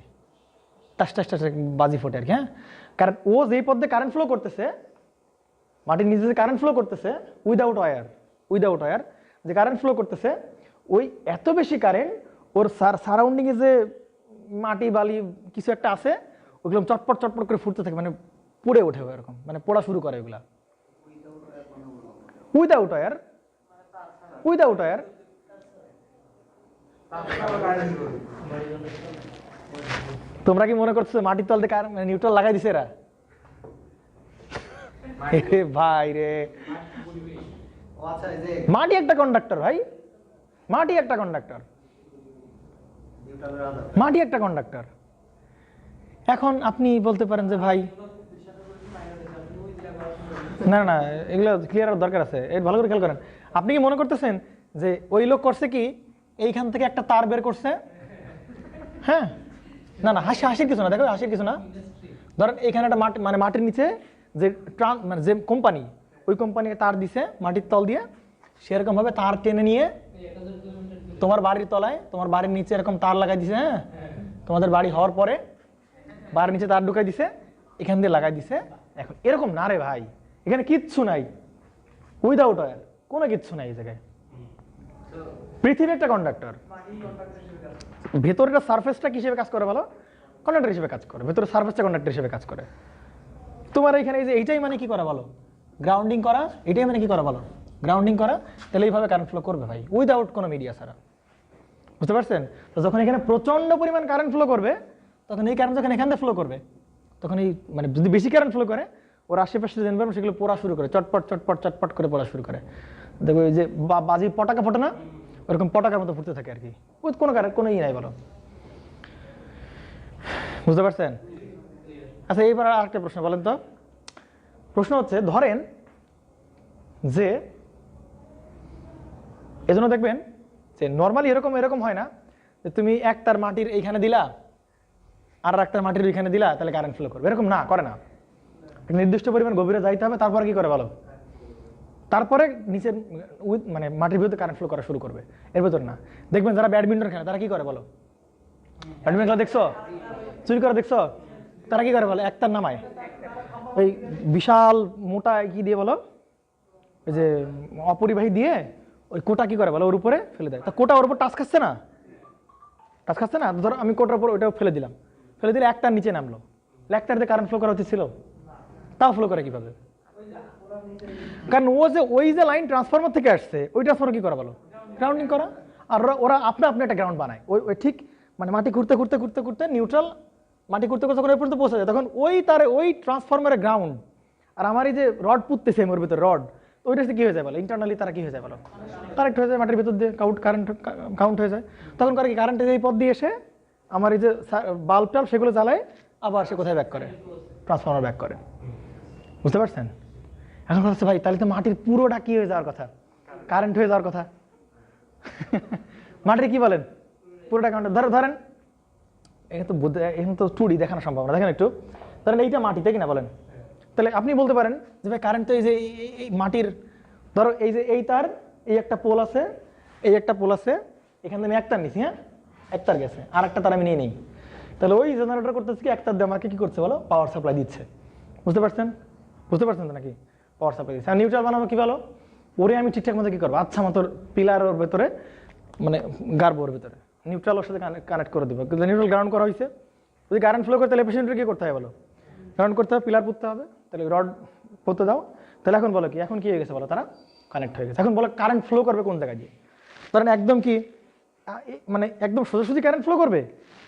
টাস টাস টাস বাজি ফোটে আর কি। হ্যাঁ কারণ ও যেই পথে কারেন্ট ফ্লো করতেছে, মাটির নিচে যে কারেন্ট ফ্লো করতেছে উইদাউট ওয়্যার যে কারেন্ট ফ্লো করতেছে, ওই এত বেশি কারেন্ট ওর সারাউন্ডিংয়ে যে মাটি বালি কিছু একটা আছে, ওগুলো চটপট করে ফুটতে থাকে, মানে পুড়ে ওঠে এরকম, মানে পোড়া শুরু করে ওগুলা। উইদাউট ওয়্যার তোমরা কি মনে করছো মাটির তলতে নিউট্রাল লাগাই দিছে এরা? ভাই রে, আচ্ছা এই যে মাটি একটা কন্ডাক্টর ভাই, মাটি একটা কন্ডাক্টর, মাটি একটা কন্ডাক্টর। এখন আপনি বলতে পারেন যে ভাই না না এগুলো ক্লিয়ার হওয়ার দরকার আছে, এই ভালো করে খেয়াল করেন। আপনি কি মনে করতেছেন যে ওই লোক করছে কি এইখান থেকে একটা তার বের করছে? হ্যাঁ, না না হাসির কিছু না, দেখো হাসির কিছু না। ধরেন এখানে একটা মাটি মানে মাটির নিচে যে মানে যে কোম্পানি, ওই কোম্পানি তার দিছে মাটির তল দিয়ে, সেরকম ভাবে তার টেনে নিয়ে তোমার বাড়ির তলায়, তোমার বাড়ির নিচে এরকম তার লাগাই দিছে। হ্যাঁ, তোমাদের বাড়ি হওয়ার পরে বাড়ির নিচে তার ঢুকাই দিছে, এখান দিয়ে লাগাই দিছে। এখন এরকম না রে ভাই, এখানে কিচ্ছু নাই, উইদাউট ওয়্যার কোনো কিচ্ছু নাই এই জায়গায়। পৃথিবী একটা কন্ডাক্টর, ভেতরের সারফেসটা কি হিসেবে কাজ করে বলো? কন্ডাক্টর হিসেবে কাজ করে, ভেতরের সারফেসটা কন্ডাক্টর হিসেবে কাজ করে। তোমার এখানে এই যে এইটাই মানে কি করা বলো? গ্রাউন্ডিং করা। এটাই মানে কি করা বলো? গ্রাউন্ডিং করা। তাহলে এইভাবে কারেন্ট ফ্লো করবে ভাই, উইদাউট কোনো মিডিয়া ছাড়া। বুঝতে পারছেন? তো যখন এখানে প্রচন্ড পরিমাণ কারেন্ট ফ্লো করবে, তখন এই কারেন্ট যখন এখান থেকে ফ্লো করবে, তখন এই মানে যদি বেশি কারেন্ট ফ্লো করে, ওর আশেপাশে যে এনভায়রনমেন্ট সেগুলো পড়া শুরু করে, চটপট চটপট চটপট করে পড়া শুরু করে। দেখো এই যে বাজি পটাকা ফোটে না, ওরকম পটাকার মতো ফুটতে থাকে আর কি, কোনো কারেন্ট কোনো ই নাই বলো। বুঝতে পারছেন? আচ্ছা এইবার আরেকটা প্রশ্ন বলেন তো। প্রশ্ন হচ্ছে ধরেন যে এজন্য দেখবেন যে নর্মালি এরকম হয় না যে তুমি একটার মাটির এইখানে দিলা আর একটার মাটির ওইখানে দিলা তাহলে কারেন্ট ফ্লো করবে, এরকম না, করে না। নির্দিষ্ট পরিমাণ গভীরে যাইতে হবে, তারপরে কি করে বলো? তারপরে নিচে মানে মাটির ভিতরে কারেন্ট ফ্লো করা শুরু করবে, এর ভেতর না। দেখবেন যারা ব্যাডমিন্টন খেলে তারা কি করে বলো? ব্যাডমিন্টন খেলা দেখছো? চুরি করে দেখছো? তারা কি করে বলো? একটার নামায় ওই বিশাল মোটা কি দিয়ে বলো, ওই যে অপরিবাহী দিয়ে ওই কোটা কি করে বলো ওর উপরে ফেলে দেয়। তা কোটা ওর উপর টাচ খাচ্ছে না, টাচ খাচ্ছে না। ধরো আমি কোটার উপর ওইটাও ফেলে দিলাম, ফেলে দিলে একটার নিচে নামলো, একটার দিয়ে কারেন্ট ফ্লো করা উচিত ছিল, তাও ফ্লো করে কিভাবে? কারণ ওই যে লাইন ট্রান্সফরমার থেকে আসছে, ওই ট্রান্সফরমার কি করা বলো? গ্রাউন্ডিং করা। আর ওরা আপনা আপনি একটা গ্রাউন্ড বানায়, ওই ঠিক মানে মাটি ঘুরতে ঘুরতে ঘুরতে ঘুরতে নিউট্রাল মাটি ঘুরতে ঘুরতে ওই পর্যন্ত পৌঁছে যায়, তখন ওই তারে ওই ট্রান্সফরমারের গ্রাউন্ড। আর আমার এই যে রড পুঁততেছে ওর ভিতরে রড, তো ওইটা কি হয়ে যায় বলো? ইন্টারনালি তারা কি হয়ে যায় বলো? কারেক্ট হয়ে যায়, মাটির ভিতর দিয়ে কারেন্ট কাউন্ট হয়ে যায়। তখন করে কি কারেন্টের এই পথ দিয়ে এসে আমার এই যে বাল্ব টাল্ব সেগুলো জ্বালায়, আবার সে কোথায় ব্যাক করে? ট্রান্সফরমার ব্যাক করে। বুঝতে পারছেন? এখন কথা হচ্ছে ভাই তাহলে তো মাটির পুরোটা কি হয়ে যাওয়ার কথা? কারেন্ট হয়ে যাওয়ার কথা। মাটির কি বলেন? পুরোটা কারেন্ট। ধরেন এখন তো টুডি দেখানো সম্ভব না, দেখেন একটু। ধরেন এইটা মাটিতে কিনা বলেন, তাহলে আপনি বলতে পারেন যে ভাই কারেন্ট তো এই যে এই মাটির, ধরো এই যে এই তার, এই একটা পোল আছে, এই একটা পোল আছে, এখান থেকে আমি এক তার নিছি, হ্যাঁ এক তার গেছে, আর একটা তার আমি নিয়ে নিই। তাহলে ওই জেনারেটর করতেছে কি, এক তার দিয়ে আমাকে কি করছে বলো? পাওয়ার সাপ্লাই দিচ্ছে। বুঝতে পারছেন? বুঝতে পারছেন তো নাকি? পাওয়ার সাপ্লাই দিচ্ছে। আর নিউট্রাল বানাবো কি বলো? ওরে আমি ঠিকঠাক মতো কি করবো? আচ্ছা মতো পিলার ওর ভেতরে মানে গাড়বো, ওর ভেতরে নিউট্রাল ওর সাথে কানেক্ট করে দেবো। কিন্তু নিউট্রাল গ্রাউন্ড করা হয়েছে, যদি কারেন্ট ফ্লো করে তাহলে পেশেন্টের কি করতে হবে বলো? গ্রাউন্ড করতে হবে, পিলার পুঁততে হবে, তাহলে রড পুঁতে দাও। তাহলে এখন বলো কি, এখন কি হয়ে গেছে বলো? তারা কানেক্ট হয়ে গেছে। এখন বলো কারেন্ট ফ্লো করবে কোন জায়গায় দিয়ে? ধরেন একদম কি মানে একদম সোজাসুজি কারেন্ট ফ্লো করবে,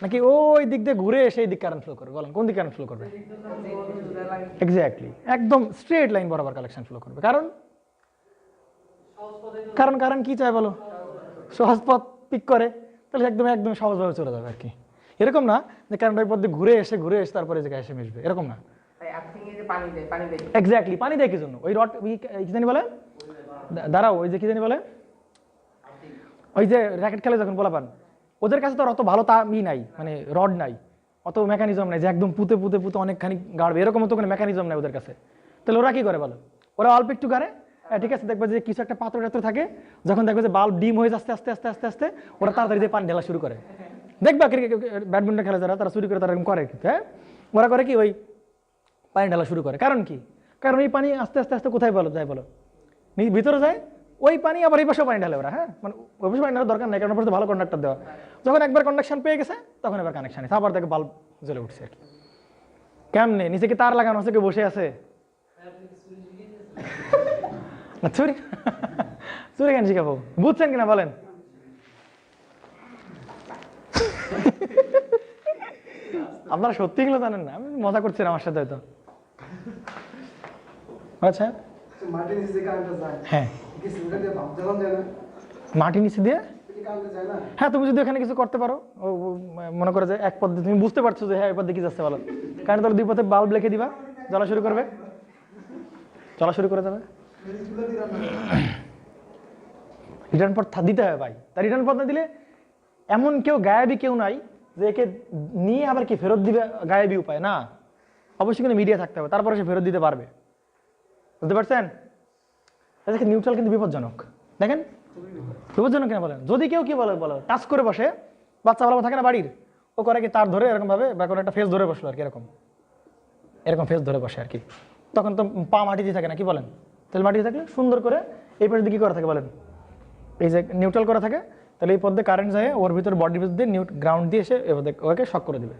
নাকি ওই দিক দিয়ে ঘুরে এসে এই দিক কারেন্ট ফ্লো করবে? বলেন কোন দিক কারেন্ট ফ্লো করবে? এক্স্যাক্টলি একদম স্ট্রেট লাইন বরাবর কালেকশন ফ্লো করবে। কারণ কারেন্ট কি চায় বলো? সহজ পথ পিক করে, তাহলে একদম একদম সহজভাবে চলে যাবে আর কি। এরকম না যে কারেন্ট ওই পথ দিয়ে ঘুরে এসে তারপরে জায়গায় এসে মিশবে, এরকম না। এক্স্যাক্টলি পানি দেয় কি জন্য? ওই রড কি জানি বলে, দাঁড়াও, ওই যে কি জানি বলে, ওই যে র্যাকেট খেলে যখন বলা পান, ওদের কাছে তো অত ভালো নাই, মানে রড নাই, অত মেকানিজম নাই যে একদম পুঁতে পুঁতে পুঁতে অনেকখানি গাড়বে, এরকম তো কোনো মেকানিজম নাই ওদের কাছে। তাহলে ওরা কি করে বলো? ওরা অল্প একটু গাড়ে, ঠিক আছে, দেখবে যে কিছু একটা পাথর টাথর থাকে, যখন দেখবে যে বাল্ব ডিম হয়ে যাচ্ছে আস্তে আস্তে আস্তে আস্তে, ওরা তাড়াতাড়ি দিয়ে পানি ঢালা শুরু করে। দেখবা ব্যাডমিন্টন খেলে যারা, তারা চুরি করে তারা এরকম করে কিন্তু, হ্যাঁ ওরা করে কি ওই পানি ঢালা শুরু করে। কারণ কি? কারণ এই পানি আস্তে আস্তে আস্তে কোথায় বলো যায় বলো? ভিতরে যায়, ওই পানি আবার এই পাশেও পানি ঢালে ওরা। হ্যাঁ মানে ওই পাশে পানি ঢালার দরকার নেই, কারণ ওর ভালো কন্ডাক্টর দেওয়া। যখন একবার কন্ডাকশন পেয়ে গেছে তখন এবার কানেকশন আছে, আবার দেখে বাল্ব জ্বলে উঠছে আর কি। কেমনে? নিচে কি তার লাগানো আছে, কেউ বসে আছে? চুরি চুরি কেন শিখাবো? বুঝছেন কিনা বলেন? আপনারা সত্যি এগুলো জানেন না, আমি মজা করছিলাম আমার সাথে হয়তো। আচ্ছা মাটির নিচে কারেন্টটা যায়, হ্যাঁ, কি সিলিন্ডার দিয়ে ভাপ জ্বালানো যায় না? মাটি নিচে দিয়ে কি কারেন্ট যায় না? হ্যাঁ, তুমি যদি এখানে কিছু করতে পারো, মনে করো যে এক পদ্ধতি তুমি বুঝতে পারছো যে হ্যাঁ এই পদ্ধতি কি যাচ্ছে বলো, কারণ তাহলে দুই পথে বাল্ব রেখে দিবা, জ্বলা শুরু করবে, চলা শুরু করে যাবে। ফ্রিজগুলো দিয়ে রান্না করে। রিটার্ন পথ দিতে হবে ভাই, তাই রিটার্ন পথ না দিলে এমন কেউ গায়েবী কেউ নাই যে একে নিয়ে আবার কি ফেরত দিবে, গায়েবী উপায় না, অবশ্যই কিন্তু মিডিয়া থাকতে হবে, তারপরে সে ফেরত দিতে পারবে। বুঝতে পারছেন? দেখেন নিউট্রাল কিন্তু বিপজ্জনক, দেখেন বিপজ্জনক কেন বলেন, যদি কেউ কি বলে বলো টাচ করে বসে, বাচ্চা ভালো থাকে না বাড়ির, ও করে কি তার ধরে এরকম ভাবে বা কোনো একটা ফেস ধরে বসলো আর কি, এরকম এরকম ফেস ধরে বসে আর কি, তখন তো পা মাটিতে থাকে না, কি বলেন? তাহলে মাটিতে থাকলে সুন্দর করে এই পাশে কি করা থাকে বলেন, এই যে নিউট্রাল করা থাকে, তাহলে এই পথে কারেন্ট যায় ওর ভিতর, বডির ভিতর দিয়ে গ্রাউন্ড দিয়ে এসে ওকে শক করে দিবে।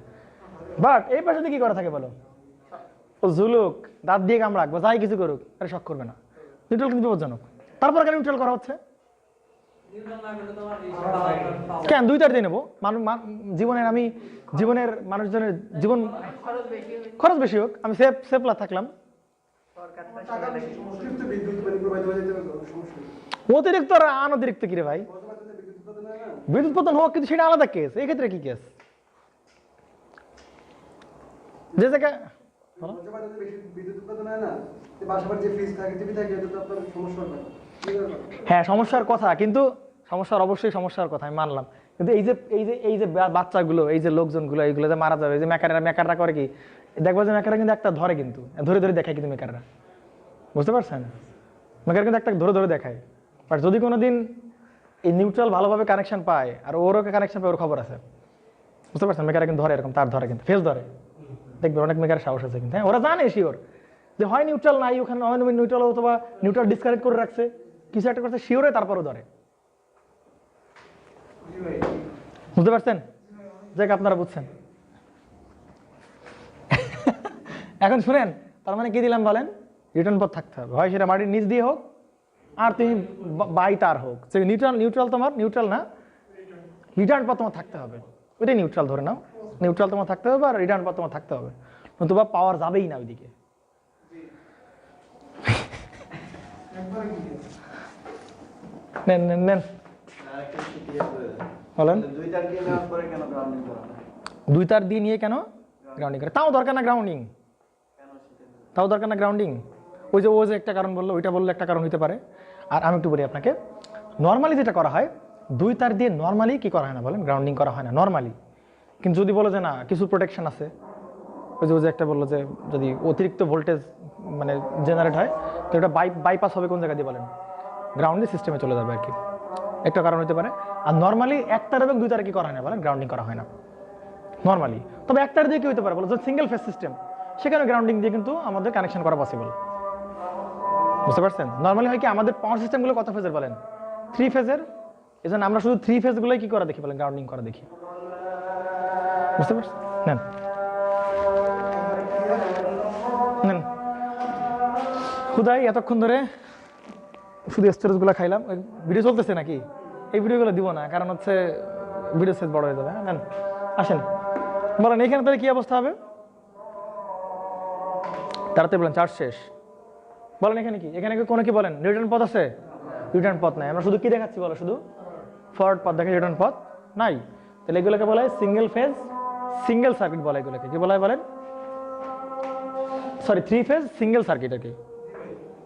বাট এই পাশে কি করা থাকে বলো, ও ঝুলুক, দাঁত দিয়ে কামড়াক বা যাই কিছু করুক, আরে শক করবে না। নিউট্রাল কিন্তু বিপজ্জনক। তারপর কেন নিউট্রাল করা হচ্ছে? কেন 2 তার দিয়ে নেবো? জীবনের আমি জীবনের মানুষজনের জীবন খরচ বেশি হোক, আমি সেফলা থাকলাম। টাকা অতিরিক্ত বিদ্যুৎ প্রবাহিত হয়ে যেতে পারে, সমস্যা নেই। অতিরিক্ত আর অনতিরিক্ত কি রে ভাই? বিদ্যুৎ উৎপাদন হয় না? বিদ্যুৎ উৎপাদন হোক, কিন্তু সেটা আলাদা কেস। এই ক্ষেত্রে কি কেস? যে জায়গায় বজ্রপাতে বেশি বিদ্যুৎ উৎপাদন হয় না, যে বাসাবার যে ফ্রিজ থাকে, টিভি থাকে, এটা তো আপনার সমস্যা হবে না। কি ব্যাপার? হ্যাঁ সমস্যার কথা, কিন্তু সমস্যার অবশ্যই সমস্যার কথা আমি মানলাম, কিন্তু এই যে বাচ্চাগুলো, এই যে লোকজনগুলো, এইগুলো যে মারা যাবে, এই যে মেকাররা করে কি, দেখবো যে মেকাররা কিন্তু একটা ধরে, কিন্তু ধরে ধরে দেখায় কিন্তু মেকাররা, বুঝতে পারছেন? মেকার কিন্তু একটা ধরে ধরে দেখায়। বাট যদি কোনোদিন এই নিউট্রাল ভালোভাবে কানেকশন পায়, আর ওরও কানেকশন পায়, ওর খবর আছে, বুঝতে পারছেন? মেকাররা কিন্তু ধরে, এরকম তার ধরে, কিন্তু ফেস ধরে, দেখবে অনেক মেকার সাহস আছে কিন্তু, হ্যাঁ ওরা জানে শিওর যে হয় নিউট্রাল নাই ওখানে, হয় নিউট্রাল অথবা নিউট্রাল ডিসকানেক্ট করে রাখছে, কিছু একটা করছে শিওরে, তারপরও ধরে। জি ভাই। বুঝতে পারছেন? যাক আপনারা বুঝছেন। এখন শুনেন, তার মানে কি দিলাম বলেন, রিটার্ন পথ থাকতে হবে, হয় সেটা মাটির নিচ দিয়ে হোক, আর তুমি বাই তার হোক, যে নিউট্রাল তোমার নিউট্রাল না, রিটার্ন পথ তোমার থাকতে হবে, ওইটাই নিউট্রাল ধরে নাও, নিউট্রাল তোমার থাকতে হবে, আর রিটার্ন পথ তোমার থাকতে হবে, নতুবা পাওয়ার যাবেই না ওইদিকে। একবারে কি? নেন নেন নেন বলেন। 2 তার দিয়ে নেওয়ার পরে কেন গ্রাউন্ডিং করা হয়? 2 তার দিয়ে নিয়ে কেন গ্রাউন্ডিং করে? তাও দরকার না গ্রাউন্ডিং, তাও দরকার না গ্রাউন্ডিং। ওই যে একটা কারণ বললো, ওইটা বললে একটা কারণ হতে পারে। আর আমি একটু বলি আপনাকে, নর্মালি যেটা করা হয়, 2 তার দিয়ে নর্মালি কি করা হয় না বলেন, গ্রাউন্ডিং করা হয় না নর্মালি। কিন্তু যদি বলো যে না কিছু প্রোটেকশন আছে, ওই যে একটা বললো যে যদি অতিরিক্ত ভোল্টেজ মানে জেনারেট হয়, তো এটা বাইপাস হবে কোন জায়গা দিয়ে বলেন, গ্রাউন্ডের সিস্টেমে চলে যাবে আর কি, একটা কারণ হতে পারে। আর নর্মালি 1 তার এবং 2 তারে কি করা হয় না বলেন, গ্রাউন্ডিং করা হয় না নর্মালি। তবে 1 তার দিয়ে কি হতে পারে বলো, সিঙ্গেল ফেজ সিস্টেম, সেখানে গ্রাউন্ডিং দিয়ে কিন্তু আমাদের কানেকশন করা পসিবল, বুঝতে পারছেন? নর্মালি হয় কি, আমাদের পাওয়ার সিস্টেমগুলো কত ফেজের বলেন, 3 ফেজের, এই জন্য আমরা শুধু 3 ফেজগুলোই কি করা দেখি বলেন, গ্রাউন্ডিং করা দেখি, বুঝতে পারছেন? নেন নেন, খুদাই এতক্ষণ ধরে শুধু স্টোরেজগুলো খাইলাম, ভিডিও চলতেছে নাকি? এই ভিডিওগুলো দিব না, কারণ হচ্ছে ভিডিও সাইজ বড় হয়ে যাবে। হ্যাঁ নেন আসেন, বলেন এখানে তাহলে কি অবস্থা হবে, তাড়াতাড়ি বলেন, চার্জ শেষ। বলেন এখানে কি, এখানে কোনো কি বলেন রিটার্ন পথ আছে? রিটার্ন পথ নাই, আমরা শুধু কি দেখাচ্ছি বলো, শুধু ফরওয়ার্ড পথ দেখে, রিটার্ন পথ নাই। তাহলে এগুলোকে বলা হয় সিঙ্গেল ফেজ সিঙ্গেল সার্কিট বলা হয়, এগুলোকে কি বলা হয় বলেন, সরি 3 ফেজ সিঙ্গেল সার্কিট আর কি,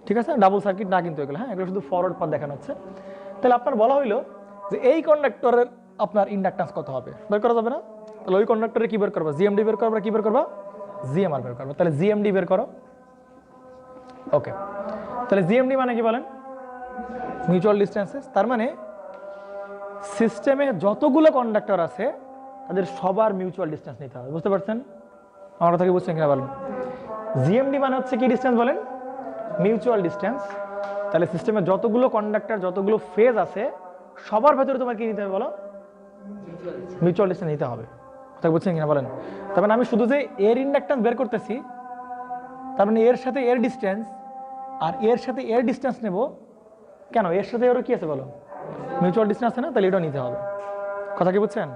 ঠিক আছে? ডাবল সার্কিট না কিন্তু এগুলো, হ্যাঁ এগুলো শুধু ফরওয়ার্ড পথ দেখানো হচ্ছে। তাহলে আপনার বলা হইলো যে এই কন্ডাক্টরের আপনার ইন্ডাকটেন্স কত হবে বের করা যাবে না? তাহলে ওই কন্ডাক্টরে কি বের করবা, জিএমডি বের করবা, কি বের করবা, জিএমআর বের করবা। তাহলে জিএমডি বের করো, ওকে। তাহলে জিএমডি মানে কি বলেন, মিউচুয়াল ডিস্টেন্সেস। তার মানে সিস্টেমে যতগুলো কন্ডাক্টর আছে তাদের সবার মিউচুয়াল ডিস্টেন্স নিতে হবে, বুঝতে পারছেন? আমার কথা কি বুঝছেন কিনা বলেন? জিএমডি মানে হচ্ছে কি ডিস্টেন্স বলেন, মিউচুয়াল ডিস্টেন্স। তাহলে সিস্টেমে যতগুলো কন্ডাক্টর, যতগুলো ফেজ আছে, সবার ভেতরে তোমার কি নিতে হবে বলো, মিউচুয়াল ডিস্টেন্স নিতে হবে, কথা বুঝছেন কিনা বলেন? তার মানে আমি শুধু যে এর ইন্ডাকটেন্স বের করতেছি, তার মানে এর সাথে এর ডিস্টেন্স আর এর সাথে এর ডিস্টেন্স নেব কেন, এর সাথে এরও কি আছে বলো, মিউচুয়াল ডিস্টেন্স আছে না, তাহলে এটাও নিতে হবে, কথা কি বুঝছেন?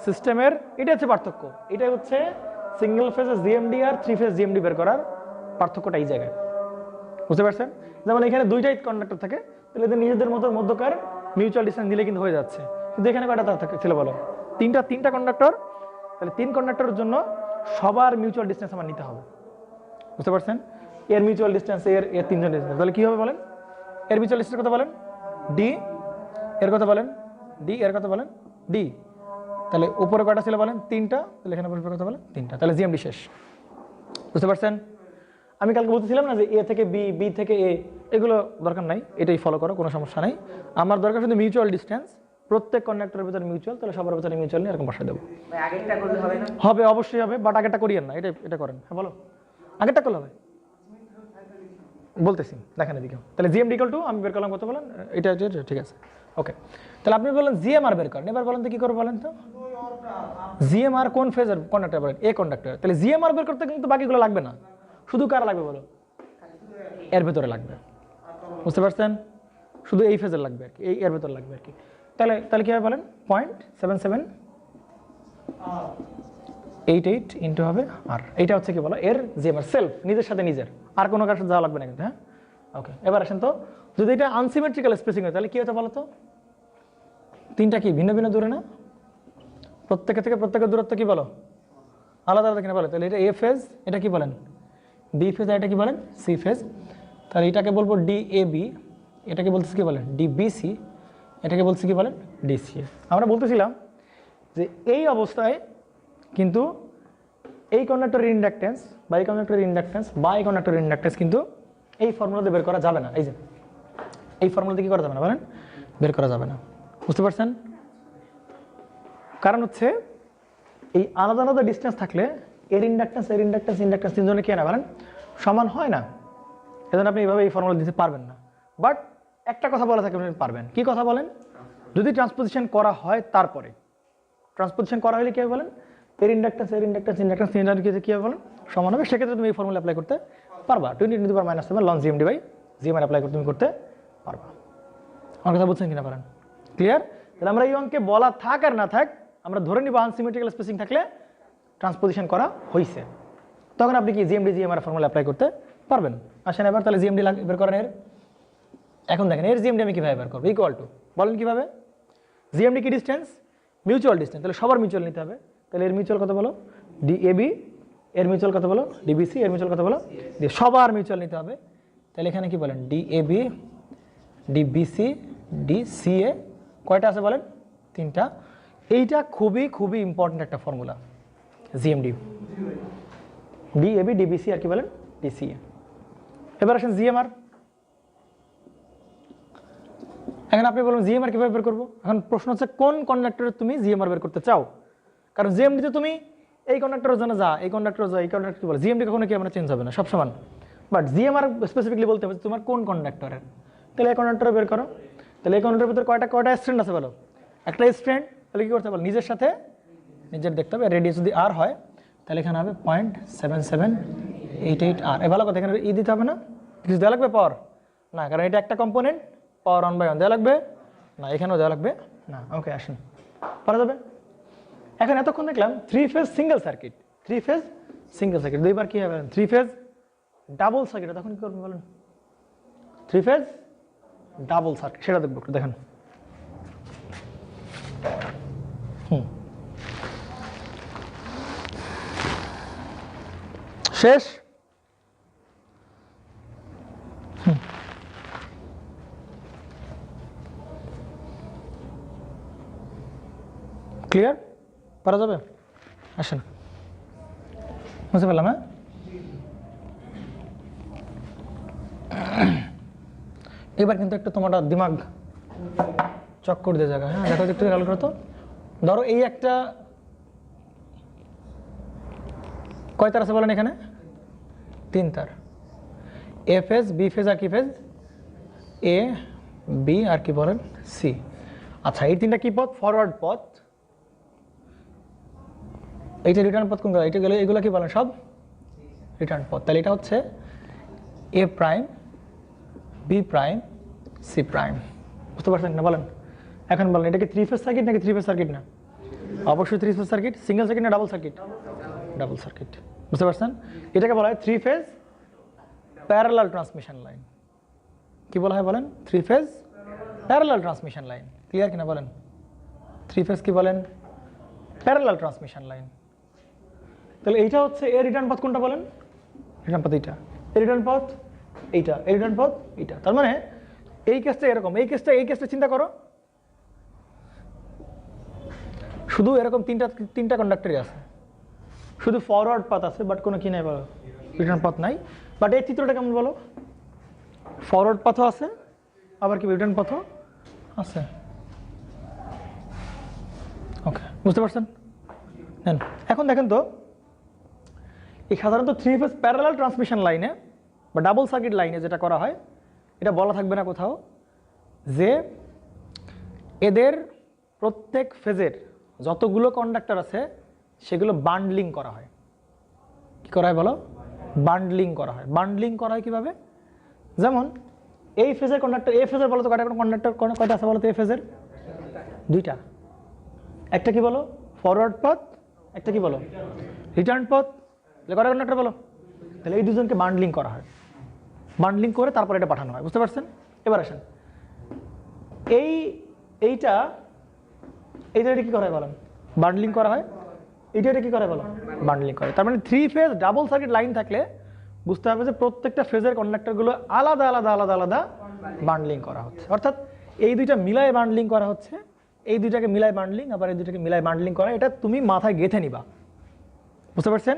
সিস্টেমের এটা হচ্ছে পার্থক্য। এটাই হচ্ছে সিঙ্গেল ফেজে জিএমডি আর 3 ফেজ জিএমডি বের করার পার্থক্যটা এই জায়গায়, বুঝতে পারছেন? যেমন এখানে দুইটাই কন্ডাক্টর থাকে, তাহলে এদের নিজেদের মধ্যকার মিউচুয়াল ডিসটেন্স দিলে কিন্তু হয়ে যাচ্ছে। কিন্তু এখানে কয়টা তার থাকে ছিল বলো? তিনটা কন্ডাক্টর, তাহলে 3 কন্ডাক্টরের জন্য সবার মিউচুয়াল ডিসটেন্স আমার নিতে হবে, বুঝতে পারছেন? এর মিউচুয়াল ডিসটেন্স, এর 3জন ডিসটেন্স, তাহলে কি হবে বলেন? এর মিউচুয়াল ডিসটেন্স কত বলেন? ডি। এর কথা বলেন ডি। এর কথা বলেন ডি। তাহলে উপরে কয়টা ছিল বলেন? 3টা। তাহলে এখানে উপরে কথা বলেন 3টা। তাহলে জিএমডি শেষ, বুঝতে পারছেন? আমি কালকে বলতেছিলাম না যে এ থেকে বি, বি থেকে এ, এগুলো দরকার নাই, এটাই ফলো করো, কোনো সমস্যা নাই। আমার দরকার শুধু মিউচুয়াল ডিসটেন্স, প্রত্যেক কন্ডাক্টরের ভিতরে মিউচুয়াল, তাহলে সবার ভিতরে মিউচুয়াল নিয়ে এরকম বসাই দেবো। আগেরটা করলে হবে না? হবে, অবশ্যই হবে, বাট আগেরটা করিয়েন না, এটা করেন। হ্যাঁ বলো, আগেরটা করলে হবে, বলতেছি দেখেন এদিকে। তাহলে জিএমডি ইকুয়াল টু আমি বের করলাম কত বলেন? এটা ঠিক আছে, ওকে। তাহলে আপনি বলেন জিএমআর বের করেন। এবার বলেন তো কি করবো বলেন তো? জিএমআর কোন ফেজের কন্ডাক্টর বলেন? A conductor. তাহলে জিএমআর বের করতে কিন্তু বাকিগুলো লাগবে না, শুধু কারা লাগবে বলো? এর ভেতরে লাগবে, বুঝতে পারছেন? শুধু এই ফেজের লাগবে আর কি, এই এর ভেতরে লাগবে আর কি। তাহলে কি হবে বলেন? 0.7788 ইন্টু হবে আর এইটা হচ্ছে কি বলো? এর জিএমআর সেলফ, নিজের সাথে নিজের, আর কোনো কারোর সাথে যাওয়া লাগবে না কিন্তু। হ্যাঁ, ওকে। এবার আসেন তো, যদি এটা আনসিমেট্রিক্যাল স্পেসিং হয় তাহলে কি হতে বলো তো? 3টা কি ভিন্ন ভিন্ন দূরে না? প্রত্যেকের থেকে প্রত্যেকের দূরত্ব কি বলো? আলাদা আলাদা কিনা বলো? তাহলে এটা এ ফেজ, এটা কি বলেন? বি ফেজ, আর এটা কি বলেন? C phase. তাহলে এটাকে বলবো ডিএবি, এটাকে বলতেছি কি বলেন? ডিবিসি, এটাকে বলছি কি বলেন? ডিসিএ। আমরা বলতেছিলাম যে এই অবস্থায় কিন্তু এই কন্ডাক্টরের ইন্ডাকটেন্স বা এই কন্ডাক্টরের ইন্ডাকটেন্স বা এই কন্ডাক্টরের ইন্ডাকটেন্স কিন্তু এই ফর্মুলাতে বের করা যাবে না। এই যে এই ফর্মুলাতে কি করা যাবে না বলেন? বের করা যাবে না, বুঝতে পারছেন? কারণ হচ্ছে এই আলাদা আলাদা ডিস্টেন্স থাকলে এর ইন্ডাকটেন্স ইন্ডাকটেন্স তিনজনে কি না বলেন? সমান হয় না। এজন্য আপনি এইভাবে এই ফর্মুলা দিতে পারবেন না। বাট একটা কথা বলা থাকে আপনি পারবেন। কি কথা বলেন? যদি ট্রান্সপোজিশন করা হয়, তারপরে ট্রান্সপোজিশন করা হলে কি হবে বলেন? এর ইন্ডাকটেন্স তিনজনের কি হবে বলেন? সমান হবে। সেক্ষেত্রে তুমি এই ফর্মুলা অ্যাপ্লাই করতে পারবা। 20⁻⁷ ln GMD by GMR apply করতে তুমি করতে পারবা। আমার কথা বুঝছেন কিনা বলেন? ক্লিয়ার? তাহলে আমরা এই অঙ্কে বলা থাক আর না থাক, আমরা ধরে নিব আনসিমেট্রিক্যাল স্পেসিং থাকলে ট্রান্সপোজিশন করা হয়েছে, তখন আপনি কি জিএমডি জিএমআর ফর্মুলা অ্যাপ্লাই করতে পারবেন। আসেন এবার তাহলে জিএমডি বের করেন এর। এখন দেখেন এর জিএমডি আমি কীভাবে বের করবো? ইকুয়াল টু বলেন কীভাবে? জিএমডি কি ডিস্টেন্স? মিউচুয়াল ডিস্টেন্স, তাহলে সবার মিউচুয়াল নিতে হবে। তাহলে এর মিউচুয়াল কত বলো? ডিএবি। এর মিউচুয়াল কত বলো? ডিবিসি। এর মিউচুয়াল কত বলো? সবার মিউচুয়াল নিতে হবে। তাহলে এখানে কি বলেন? DAB, DBC, DCA. কয়টা আছে বলেন? 3টা। এইটা খুবই খুবই ইম্পর্টেন্ট একটা ফর্মুলা, জিএমডি। ডিএবি, ডিবিসি আর কি বলেন? ডিসিএ। এবার আসেন জিএমআর। এখন আপনি বলুন জিএমআর কীভাবে বের করবো? এখন প্রশ্ন হচ্ছে কোন কন্ডাক্টরে তুমি জিএমআর বের করতে চাও? কারণ জিএমডিতে তুমি এই কন্ডাক্টরের জন্য যা, এই কন্ডাক্টর যা, এই কন্ডাক্টর কি বলে? জিএমডি কখনো কি আমরা চেঞ্জ হবে না, সব সমান। বাট জিএমআর স্পেসিফিকলি বলতে হবে তোমার কোন কন্ডাক্টরের। তাহলে এই কন্ডাক্টরে বের করো। তাহলে এই কন্ডাক্টরের ভিতরে কয়টা স্ট্র্যান্ড আছে বলো? একটা স্ট্র্যান্ড। তাহলে কি করতে হবে? নিজের সাথে নিজের দেখতে হবে। রেডিয়াস যদি আর হয় তাহলে এখানে হবে 0.7788 আর। এ ভালো কথা, এখানে ই দিতে হবে না? কিছু দেওয়া লাগবে পাওয়ার? না, কারণ এটা একটা কম্পোনেন্ট, পাওয়ার 1/1 দেওয়া লাগবে না, এখানেও দেওয়া লাগবে না। ওকে, আসেন পারা যাবে। এখন এতক্ষণ দেখলাম 3 phase single circuit, 3 phase single circuit. দুইবার কি হবে? 3 ফেজ ডাবল সার্কিট। তখন কি করবেন বলেন? 3 ফেজ ডাবল সার্কিট, সেটা দেখবো একটু, দেখেন। শেষ। ক্লিয়ার? পারা যাবে? আসেন, বুঝতে পারলাম। হ্যাঁ, এবার কিন্তু একটু তোমার দিমাগ চক্কর দিয়ে জায়গা। হ্যাঁ, দেখো একটু খেয়াল করো তো। ধরো এই একটা কয় তার আছে বলেন? এখানে 3 তার। এ ফেজ, বি ফেজ আর কি ফেজ? এ, বি আর কি বলেন? সি। আচ্ছা, এই 3টা কি পথ? ফরওয়ার্ড পথ। এইটা রিটার্ন পথ কোনগুলো? এইটা গেলে এগুলো কি বলেন? সব রিটার্ন পথ। তাহলে এটা হচ্ছে A prime, B prime, C prime. বুঝতে পারছেন না বলেন? এখন বলেন এটা কি 3 ফেজ সার্কিট নাকি 3 ফেজ সার্কিট না? অবশ্যই 3 ফেজ সার্কিট। সিঙ্গেল সার্কিট না ডাবল সার্কিট? Double circuit. বুঝতে পারছেন? এটাকে বলা হয় 3 ফেজ প্যারালাল ট্রান্সমিশন লাইন। কি বলা হয় বলেন? 3 phase parallel transmission line. Clear কিনা বলেন? 3 ফেজ কি বলেন? Parallel transmission line. তাহলে এইটা হচ্ছে এর রিটার্ন পথ কোনটা বলেন? রিটার্ন পথ এইটা, এর রিটার্ন পথ এইটা, এর রিটার্ন পথ এইটা। তার মানে এই কেসটা এরকম, এই কেসটা চিন্তা করো, শুধু এরকম তিনটা কন্ডাক্টরই আছে, শুধু ফরওয়ার্ড পাথ আছে, বাট কোনো কি নাই বলো, রিটার্ন পথ নাই। বাট এই চিত্রটা কেমন বলো? ফরওয়ার্ড পথও আছে, আবার কি রিটার্ন পথও আছে। ওকে, বুঝতে পারছেন? নেন এখন দেখেন তো, এই সাধারণত 3 ফেজ প্যারালাল ট্রান্সমিশন লাইনে বা ডাবল সার্কিট লাইনে যেটা করা হয়, এটা বলা থাকবে না কোথাও, যে এদের প্রত্যেক ফেজের যতগুলো কন্ডাক্টর আছে সেগুলো বান্ডলিং করা হয়। কি করা হয় বলো? বান্ডলিং করা হয়। বান্ডলিং করা হয় কীভাবে? যেমন এই ফেজের কন্ডাক্টর, এ ফেজের বলো তো কয়টা কন্ডাক্টর, কয়টা আছে বলো তো? এ ফেজের 2টা। একটা কি বলো? ফরওয়ার্ড পথ। একটা কি বলো? রিটার্ন পথ। কয়টা কন্ডাক্টর বলো? তাহলে এই দুজনকে বান্ডলিং করা হয়। বান্ডলিং করে তারপর এটা পাঠানো হয়। বুঝতে পারছেন? এবার আসেন, এইটা কি করা হয় বলেন? বান্ডলিং করা হয়। এইটা কি করা হয় বলো? বান্ডলিং করে। তার মানে 3 ফেজ ডাবল সার্কিট লাইন থাকলে বুঝতে হবে যে প্রত্যেকটা ফেজের কন্ডাক্টরগুলো আলাদা আলাদা আলাদা আলাদা বান্ডলিং করা হচ্ছে। অর্থাৎ এই দুইটা মিলায় বান্ডলিং করা হচ্ছে, এই দুইটাকে মিলায় বান্ডলিং, আবার এই দুইটাকে মিলায় বান্ডলিং করা। এটা তুমি মাথায় গেঁথে নিবা। বুঝতে পারছেন?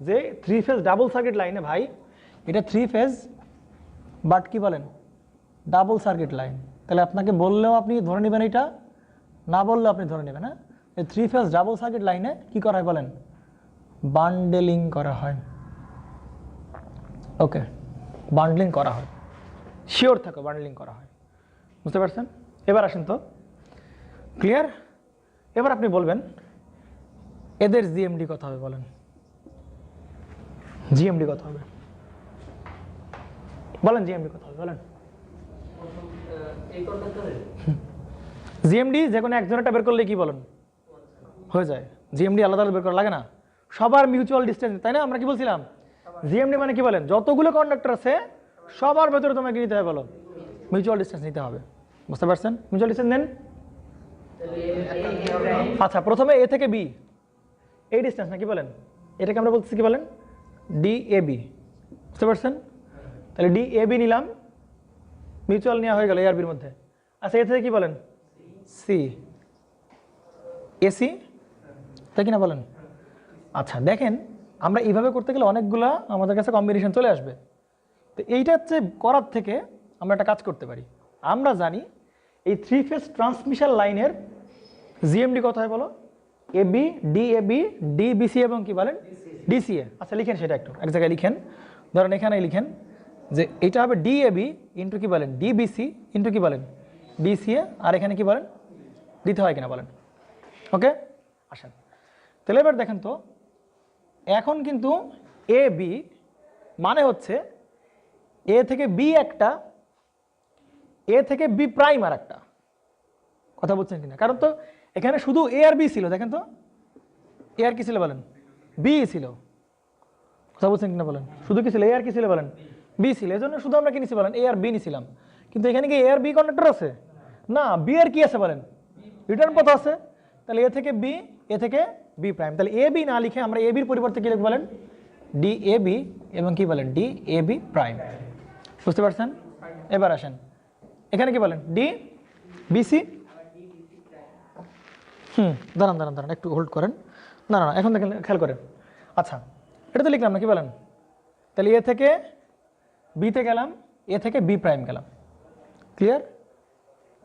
যে 3 ফেজ ডাবল সার্কিট লাইনে ভাই, এটা 3 ফেজ বাট কি বলেন? Double circuit line. তাহলে আপনাকে বললেও আপনি ধরে নেবেন, এটা না বললেও আপনি ধরে নেবেন। হ্যাঁ, এই 3 ফেজ ডাবল সার্কিট লাইনে কি করা হয় বলেন? বান্ডেলিং করা হয়। ওকে, বান্ডলিং করা হয়, শিওর থাকো বান্ডলিং করা হয়। বুঝতে পারছেন? এবার আসেন তো, ক্লিয়ার? এবার আপনি বলবেন এদের জিএমডি কত হবে বলেন? জিএমডি কত হবে বলেন? জিএমডি কত হবে বলেন? জিএমডি যে কোনো একজনেরটা বের করলে কি বলেন? হয়ে যায়। জিএমডি আলাদা আলাদা বের করা লাগে না, সবার মিউচুয়াল ডিস্টেন্স, তাই না? আমরা কি বলছিলাম? জিএমডি মানে কি বলেন? যতগুলো কন্ডাক্টর আছে সবার ভেতরে তোমাকে নিতে হবে বলো? মিউচুয়াল ডিস্টেন্স নিতে হবে। বুঝতে পারছেন? মিউচুয়াল ডিস্টেন্স নেন। আচ্ছা, প্রথমে এ থেকে বি এই ডিস্টেন্স না কি বলেন? এটাকে আমরা বলছি কি বলেন? ডিএবি। বুঝতে পারছেন? তাহলে ডিএবি নিলাম, মিউচুয়াল নেওয়া হয়ে গেল এ আর বির মধ্যে। আচ্ছা, এ থেকে কি বলেন? সি, এসি, তাই কিনা বলেন? আচ্ছা দেখেন, আমরা এইভাবে করতে গেলে অনেকগুলা আমাদের কাছে কম্বিনেশন চলে আসবে। তো এইটা হচ্ছে করার থেকে আমরা একটা কাজ করতে পারি। আমরা জানি এই 3 ফেজ ট্রান্সমিশন লাইনের জিএমডি কত হয় বলো? এবি, ডিএবি, ডিবিসি এবং কি বলেন? ডিসিএ। আচ্ছা লিখেন সেটা একটু এক জায়গায় লিখেন। ধরেন এখানে লিখেন যে এটা হবে ডিএবি ইন্টু কি বলেন? ডিবিসি ইন্টু কি বলেন? ডিসিএ। আর এখানে কি বলেন? দিতে হয় কিনা বলেন? ওকে, আসেন তাহলে এবার দেখেন তো, এখন কিন্তু এ বি মানে হচ্ছে এ থেকে বি একটা, এ থেকে বি প্রাইম আর একটা। কথা বলছেন কিনা? কারণ তো এখানে শুধু এ আর বি ছিল। দেখেন তো, এ আর কি ছিল বলেন? বি ছিল। কথা বলছেন কিনা বলেন? শুধু কি ছিল? এ আর কি ছিল বলেন? বি ছিল। এই জন্য শুধু আমরা কি নিছি বলেন? এ আর বি নিছিলাম। কিন্তু এখানে কি এ আর বি কন্ডাক্টর আছে? না, বি আর কি আছে বলেন? রিটার্ন পথ আছে। তাহলে এ থেকে বি, এ থেকে বি প্রাইম। তাহলে এ বি না লিখে আমরা এ বির পরিবর্তে কি লিখব বলেন? ডি এ বি এবং কি বলেন? D A B prime. বুঝতে পারছেন? এবার আসেন এখানে কি বলেন? D BC. দাঁড়ান দাঁড়ান দাঁড়ান, একটু হোল্ড করেন। না না, এখন দেখেন, খেয়াল করেন। আচ্ছা, এটা তো লিখলাম না, কি বলেন? তাহলে এ থেকে বিতে গেলাম, এ থেকে বি প্রাইম গেলাম। ক্লিয়ার?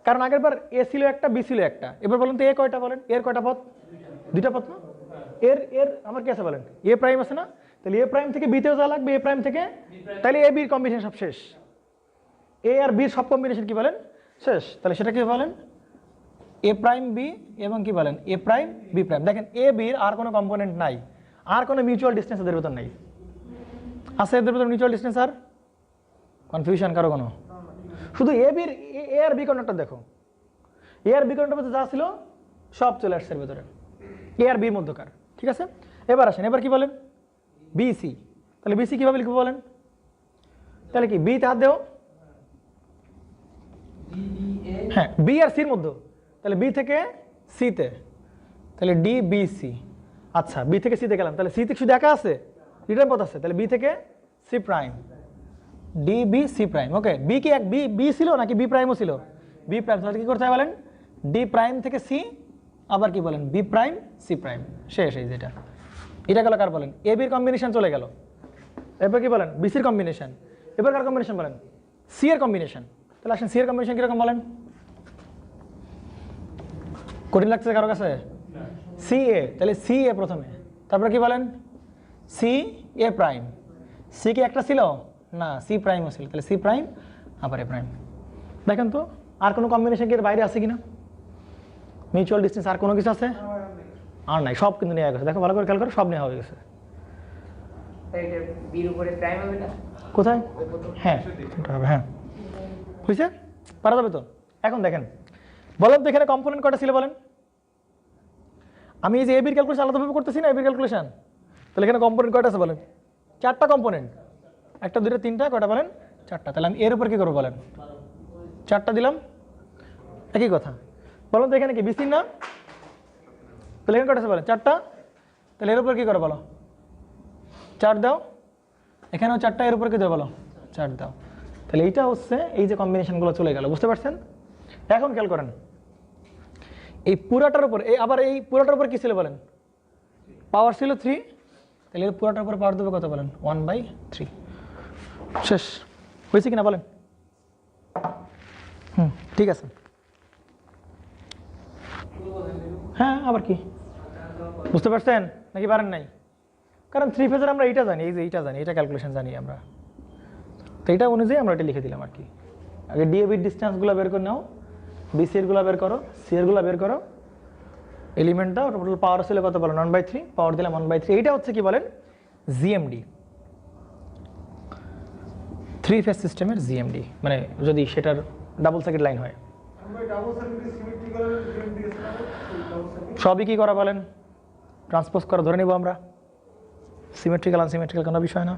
কারণ আগের বার এ ছিল একটা, বি ছিল একটা। এবার বলেন তো এ কয়টা বলেন? এর কয়টা পথ? 2টা পথ না? এর আমার কি আছে বলেন? এ প্রাইম আছে না? তাহলে এ প্রাইম থেকে বিতেও যাওয়া লাগবে, এ প্রাইম থেকে। তাহলে এ বির কম্বিনেশন সব শেষ। এ আর বির সব কম্বিনেশন কি বলেন? শেষ। তাহলে সেটা কি বলেন? এ প্রাইম বি এবং কি বলেন? এ প্রাইম বি প্রাইম। দেখেন এ বির আর কোনো কম্পোনেন্ট নাই, আর কোনো মিউচুয়াল ডিস্টেন্স এদের ভিতর নাই। আছে এদের ভিতর মিউচুয়াল ডিস্টেন্স? আর কনফিউশন কারো কোনো? শুধু এ বির এ আর বি কন্ডাক্টর দেখো, এ আর বি কন্ডাক্টর যা ছিল সব চলে আসছে এর ভিতরে। এ আর বির মধ্যকার, ঠিক আছে। এবার আসেন, এবার কি বলেন বিসি, তাহলে বিসি কীভাবে লিখবো বলেন, তাহলে কি বিতে হাত দেও, হ্যাঁ বি আর সির মধ্যে, তাহলে বি থেকে সিতে, তাহলে ডি বি সি। আচ্ছা বি থেকে সিতে গেলাম, তাহলে সি থেকে শুধু একা আছে, রিটার্ন পথ আছে, তাহলে বি থেকে C prime, D B C prime. Okay, B কি এক বি বি ছিল নাকি বি প্রাইমও ছিল, বি প্রাইম, তাহলে কি করতে হয় বলেন ডি প্রাইম থেকে সি, আবার কি বলেন বি প্রাইম সি প্রাইম, শেষ। এই যেটা এটা গেল কার বলেন এ বির কম্বিনেশন চলে গেল। এরপর কি বলেন বিসির কম্বিনেশন, এবার কার কম্বিনেশন বলেন সি এর কম্বিনেশন। তাহলে আসেন সি এর কম্বিনেশন কিরকম বলেন, কঠিন লাগছে কারো কাছে, সি এ, তাহলে সি এ প্রথমে, তারপরে কি বলেন সি এ প্রাইম, সি কি একটা ছিল না, সি প্রাইমও ছিল, তাহলে সি প্রাইম আবার এ প্রাইম। দেখেন তো আর কোনো কম্বিনেশন কি এর বাইরে আছে কিনা, মিউচুয়াল ডিস্টেন্স আর কোনো কিছু আছে, আর নাই, সব কিন্তু নেওয়া গেছে। দেখো ভালো করে খেয়াল করো, সব নেওয়া হয়ে গেছে। কোথায়, হ্যাঁ হ্যাঁ বুঝছে, পারা যাবে তো। এখন দেখেন বলেন তো এখানে কম্পোনেন্ট কয়টা ছিল বলেন, আমি এই যে এ বির ক্যালকুলেশন আলাদাভাবে করতেছি না, এ বির ক্যালকুলেশন, তাহলে এখানে কম্পোনেন্ট কয়টা আছে বলেন, 4টা কম্পোনেন্ট, 1টা 2টা 3টা, কয়টা বলেন 4টা। তাহলে আমি এর উপর কি করবো বলেন 4টা দিলাম, একই কথা। বলেন তো এখানে কি বিসি না, তাহলে এখানে কয়টা আছে বলেন 4টা, তাহলে এর উপর কি করো বলো 4 দাও, এখানেও 4টা, এর উপর কি দেবো বলো 4 দাও। তাহলে এইটা হচ্ছে এই যে কম্বিনেশনগুলো চলে গেল, বুঝতে পারছেন। এখন খেয়াল করেন এই পুরাটার উপর, এই আবার এই পুরাটার উপর কি ছিল বলেন পাওয়ার ছিল 3, তাহলে এর পুরাটার উপর পাওয়ার দেবে কত বলেন 1/3, শেষ হয়েছে কিনা বলেন। ঠিক আছে, হ্যাঁ আবার কি বুঝতে পারছেন নাকি পারেন নাই, কারণ 3 ফেজের আমরা এইটা জানি, এই যে এইটা জানি, এটা ক্যালকুলেশন জানি আমরা, তো এটা অনুযায়ী আমরা এটা লিখে দিলাম আর কি। আগে ডিএবির ডিস্টেন্সগুলো বের করে নাও, বিসি এরগুলো বের করো, সি এরগুলো বের করো, এলিমেন্ট দাও, টোটাল পাওয়ার ছিল কত বলেন 1/3, পাওয়ার দিলাম 1/3। এইটা হচ্ছে কি বলেন জিএমডি, 3 ফেজ সিস্টেমের জিএমডি, মানে যদি সেটার ডাবল সার্কিট লাইন হয়। সবই কি করা বলেন ট্রান্সপোজ করা ধরে নিব আমরা, সিমেট্রিক্যাল আনসিমেট্রিক্যাল কোনো বিষয় না।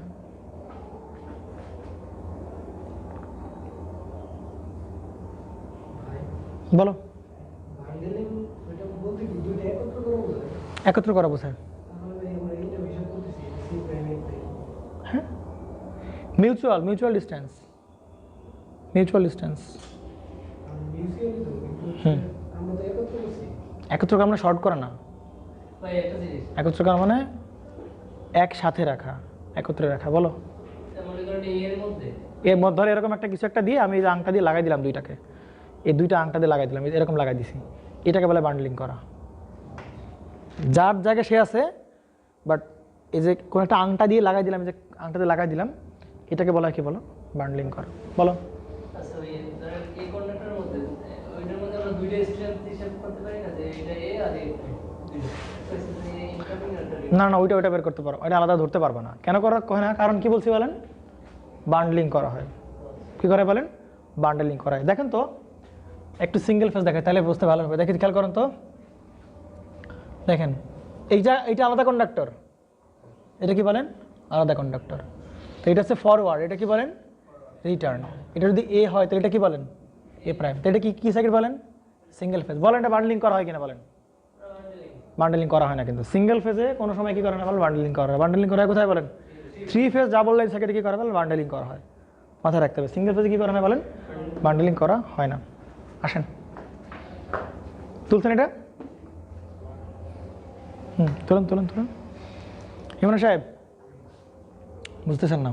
বলো একত্র করা বোঝায়, হ্যাঁ মিউচুয়াল ডিস্টেন্স, একত্র করা মানে শর্ট করা না, একত্র করা মানে একসাথে রাখা, একত্রে রাখা। বলো এর মধ্যে ধরে এরকম একটা কিছু একটা দিয়ে আমি এই আংটা দিয়ে লাগাই দিলাম দুইটাকে, এই দুইটা আংটা দিয়ে লাগাই দিলাম, এরকম লাগাই দিছি, এটাকে বলে বান্ডলিং করা। যার জায়গায় সে আছে বাট এই যে কোনো একটা আংটা দিয়ে লাগাই দিলাম, যে আংটা দিয়ে লাগাই দিলাম, এটাকে বলা কি বলো বান্ডলিং করা। বলো না না ওইটা বের করতে পারো, এটা আলাদা ধরতে পারবে না। কেন করা হয় না, কারণ কি বলছি বলেন বান্ডলিং করা হয়, কি করে বলেন বান্ডলিং করা হয়। দেখেন তো একটু সিঙ্গেল ফেজ দেখে তাহলে বুঝতে ভালো হবে, দেখি খেয়াল করেন তো, দেখেন এইটা আলাদা কন্ডাক্টর, এটা কি বলেন আলাদা কন্ডাক্টর, তো এটা হচ্ছে ফরওয়ার্ড, এটা কি বলেন রিটার্ন। এটা যদি এ হয় তাহলে এটা কি বলেন এ প্রাইম, তো এটা কি সার্কিট বলেন সিঙ্গেল ফেজ। বলেন এটা বান্ডলিং করা হয় কিনা বলেন, বান্ডলিং করা হয় না, কিন্তু সিঙ্গেল ফেজে কোনো সময় কি করে না বলেন বান্ডলিং করা হয়। বান্ডলিং করা হয় কোথায় বলেন 3 ফেজ ডাবল লাইন সার্কিটে কি করা বলেন বান্ডলিং করা হয়, মাথায় রাখতে হবে। সিঙ্গেল ফেজে কি করে না বলেন বান্ডলিং করা হয় না। আসেন তুলছেন এটা, তুলুন ইমরান সাহেব, বুঝতেছেন না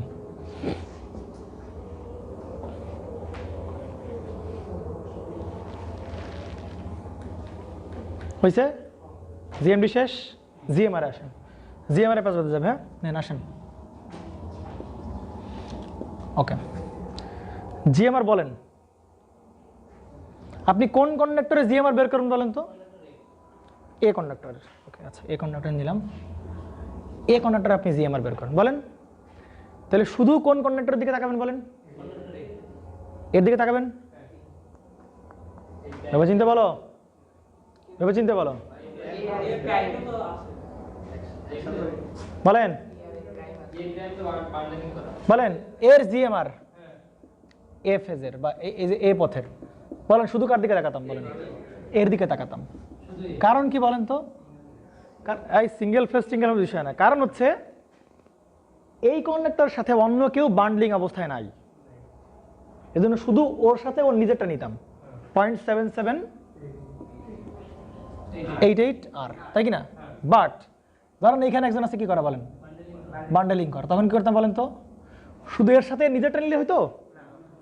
হয়েছে, জিএমডি শেষ, জিএমআর আসেন, জিএমআর পাস বলতে যাবে, হ্যাঁ নেন আসেন। ওকে জিএমআর বলেন আপনি কোন কন্ডাক্টরে জিএমআর বের করুন বলেন তো, এ কন্ডাক্টরের। ওকে আচ্ছা এ কন্ডাক্টর নিলাম, এ কন্ডাক্টরে আপনি জিএমআর বের করেন বলেন, তাহলে শুধু কোন কন্ডাক্টরের দিকে তাকাবেন বলেন, এর দিকে তাকাবেন, ভেবে চিনতে বলো বলেন বলেন এর জিএমআর এ ফেজের বা এই যে এ পথের, বলেন শুধু কার দিকে তাকাতাম? বলেন এর দিকে তাকাতাম। কারণ কি বলেন তো? এই সিঙ্গেল ফেজ বিষয় না, কারণ হচ্ছে এই কন্ডাক্টরের সাথে অন্য কেউ বান্ডলিং অবস্থায় নাই, এজন্য শুধু ওর সাথে ওর নিজেরটা নিতাম 0.7788 আর, তাই কি না? বাট ধরেন এখানে একজন আছে কি করা বলেন, বান্ডেলিং করা, তখন কি করতাম বলেন তো? শুধু এর সাথে নিজেরটা নিলে হইতো?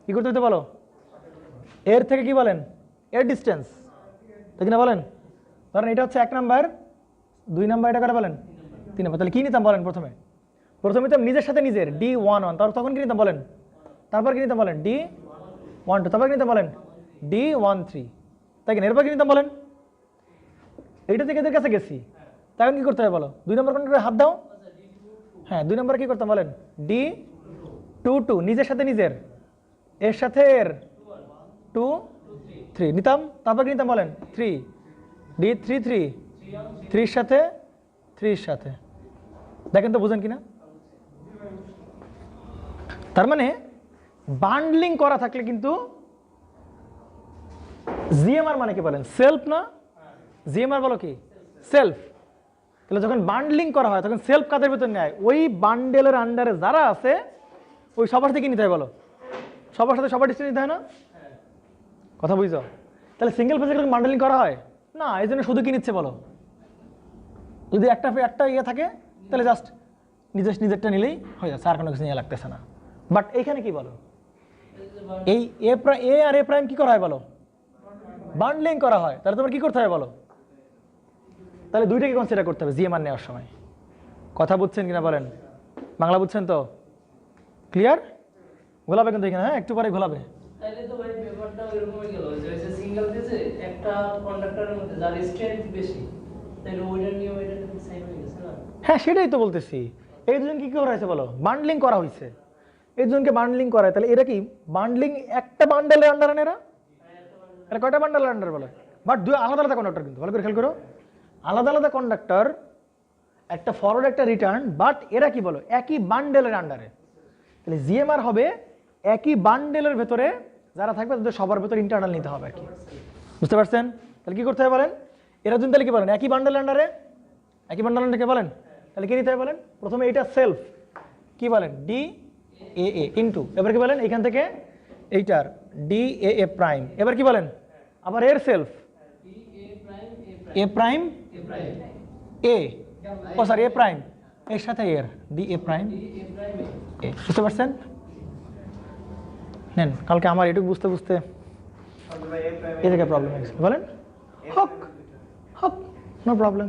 কি করতে হইতো বলো? এর থেকে কি বলেন, এর ডিস্টেন্স, তাই কিনা বলেন? ধরেন এটা হচ্ছে 1 নাম্বার, 2 নাম্বার, এটা কটা বলেন 3 নাম্বার, তাহলে কি নিতাম বলেন? প্রথমে নিতাম নিজের সাথে নিজের D11, তখন কি নিতাম বলেন? তারপর কি নিতাম বলেন? D12, তারপর কি নিতাম বলেন? D13, তাই কিনা? এরপর কি নিতাম বলেন? এইটা থেকে এদের কাছে গেছি, তখন কি করতে হবে বলো? 2 নম্বর কন্ডাক্টরে হাত দাও। হ্যাঁ, 2 নম্বরে কি করতাম বলেন? D22, নিজের সাথে নিজের, এর সাথে এর 2 3 নিতাম, তারপর কি নিতাম বলেন? 3 D33, 3 সাথে 3 সাথে, দেখেন তো বুঝেন কিনা? তার মানে বান্ডলিং করা থাকলে কিন্তু জিএমআর মানে কি বলেন? সেলফ না? জিএমআর বলো কি? সেলফ। তাহলে যখন বান্ডলিং করা হয় তখন সেলফ কাদের ভেতর নেয়? ওই বান্ডেলের আন্ডারে যারা আছে ওই সবার থেকে নিতে হয় বলো? সবার সাথে সবার ডিস্টেন্স নিতে হয় না? কথা বুঝছো? তাহলে সিঙ্গেল ফেজে কিন্তু বান্ডলিং করা হয় না, এই জন্য শুধু কি নিচ্ছে বলো? যদি একটা ইয়ে থাকে তাহলে জাস্ট নিজেরটা নিলেই হয়ে যাচ্ছে, আর কোনো কিছু নিয়ে লাগতেছে না। বাট এইখানে কি বলো, এই এ আর এ প্রাইম কি করা হয় বলো? বান্ডলিং করা হয়। তাহলে তোমার কি করতে হবে বলো? তাহলে দুইটাকে কনসিডার করতে হবে জিএমআর নেওয়ার সময়। কথা বুঝছেন কিনা বলেন? বাংলা বুঝছেন তো? ক্লিয়ার? ঘোলাবে কিন্তু এখানে, হ্যাঁ একটু পরে ঘোলাবে। তাহলে তো ভাই ব্যাপারটা এরকমই গেল যে সিঙ্গেল ফেজে একটা কন্ডাক্টরের মধ্যে যার স্ট্রেংথ বেশি, তাহলে ওইটার নিয়ম এটা সেম হয়ে গেছে না? হ্যাঁ সেটাই তো বলতেছি। এই দুজন কি করা হয়েছে বলো? বান্ডলিং করা হয়েছে। এই দুজনকে বান্ডলিং করা হয়, তাহলে এরা কি বান্ডলিং একটা বান্ডেলের আন্ডারে না? এরা কয়টা বান্ডেলের আন্ডার বলো? বাট দুই আলাদা আলাদা কন্ডাক্টর, কিন্তু ভালো করে খেয়াল করো, আলাদা আলাদা কন্ডাক্টর, একটা ফরওয়ার্ড একটা রিটার্ন, বাট এরা কি বলো? একই বান্ডেলের আন্ডারে। তাহলে জিএমআর হবে একই বান্ডেলের ভেতরে যারা থাকবে তাদের সবার ভেতরে ইন্টারনাল নিতে হবে আর কি। বুঝতে পারছেন? তাহলে কি করতে হবে বলেন? এরা দুজন তাহলে কি বলেন? একই বান্ডেলের আন্ডারে, একই বান্ডেল আন্ডারে বলেন, তাহলে কি নিতে হবে বলেন? প্রথমে এটা সেলফ কি বলেন? ডি এ এ ইন্টু, এবার কি বলেন? এইখান থেকে এইটার ডি এ এ প্রাইম, এবার কি বলেন? আবার এর সেলফ এ প্রাইম এ, ও সরি এ প্রাইম এর সাথে এর ডি এ প্রাইম এ। বুঝতে পারছেন? নেন, কালকে আমার এটুকু বুঝতে বুঝতে এই জায়গায় প্রবলেম হয়ে গেছে। বলেন হোক হোক, নো প্রবলেম,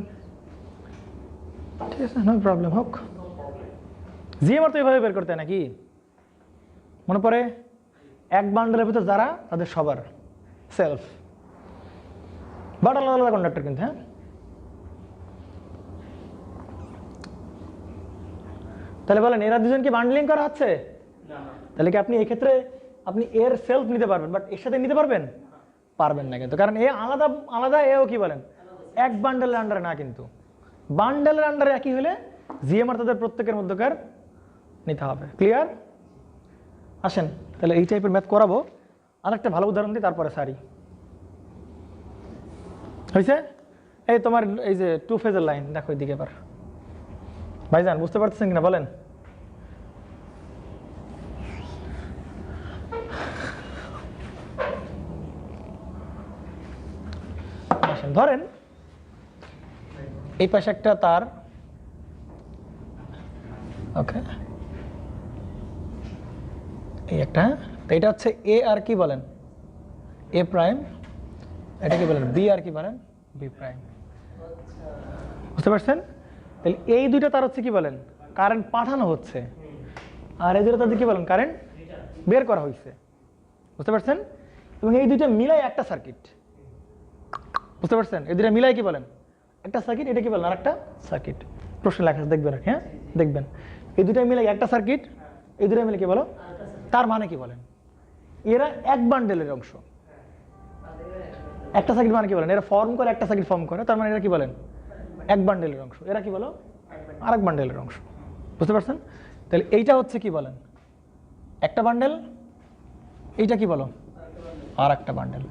ঠিক আছে, নো প্রবলেম, হোক। জিএমআর তো এইভাবে বের করতে হয় নাকি? মনে পড়ে এক বান্ডেলের ভিতর যারা তাদের সবার সেলফ, বাট আলাদা আলাদা কন্ডাক্টর কিন্তু। হ্যাঁ, তাহলে বলেন এরা দুজন কি বান্ডলিং করা হচ্ছে? তাহলে কি আপনি এই ক্ষেত্রে আপনি এর সেলফ নিতে পারবেন, বাট এর সাথে নিতে পারবেন? পারবেন না কিন্তু, কারণ এ আলাদা আলাদা, এও কি বলেন? এক বান্ডেলের আন্ডারে না, কিন্তু বান্ডেলের আন্ডারে একই হলে জিএমআর তাদের প্রত্যেকের মধ্যকার নিতে হবে। ক্লিয়ার? আসেন তাহলে এই টাইপের ম্যাথ করাবো। আরেকটা ভালো উদাহরণ দিই, তারপরে সারি হয়েছে। এই তোমার এই যে 2 ফেজের লাইন দেখো এদিকে, এবার ভাইজান বুঝতে পারতেছেন কিনা বলেন? আসেন, ধরেন এই পাশে একটা তার, ওকে, এই একটা, এটা হচ্ছে এ আর কি বলেন? এ প্রাইম, এটা কি বলেন? বি আর কি বলেন? B prime. বুঝতে পারছেন? তাহলে এই দুইটা তার হচ্ছে কি বলেন? কারেন্ট পাঠানো হচ্ছে, আর এই দুটো তাদের কি বলেন? কারেন্ট বের করা হয়েছে। বুঝতে পারছেন? এবং এই দুইটা মিলাই একটা সার্কিট। বুঝতে পারছেন? এই দুইটা মিলাই কি বলেন? একটা সার্কিট। এটা কি বলেন? আর একটা সার্কিট। প্রশ্ন লেখা দেখবেন, হ্যাঁ দেখবেন, এই দুইটা মিলাই একটা সার্কিট, এই দুইটা মিলে কি বলো? তার মানে কি বলেন? এরা এক বান্ডেলের অংশ। একটা সার্কিট মানে কি বলেন? এরা ফর্ম করে, একটা সার্কিট ফর্ম করে, তার মানে এরা কি বলেন? এক বান্ডেলের অংশ, এরা কি বলো আরেক বান্ডেলের অংশ। বুঝতে পারছেন? তাহলে এইটা হচ্ছে কি বলেন একটা বান্ডেল, এইটা কি বলো আর একটা বান্ডেল।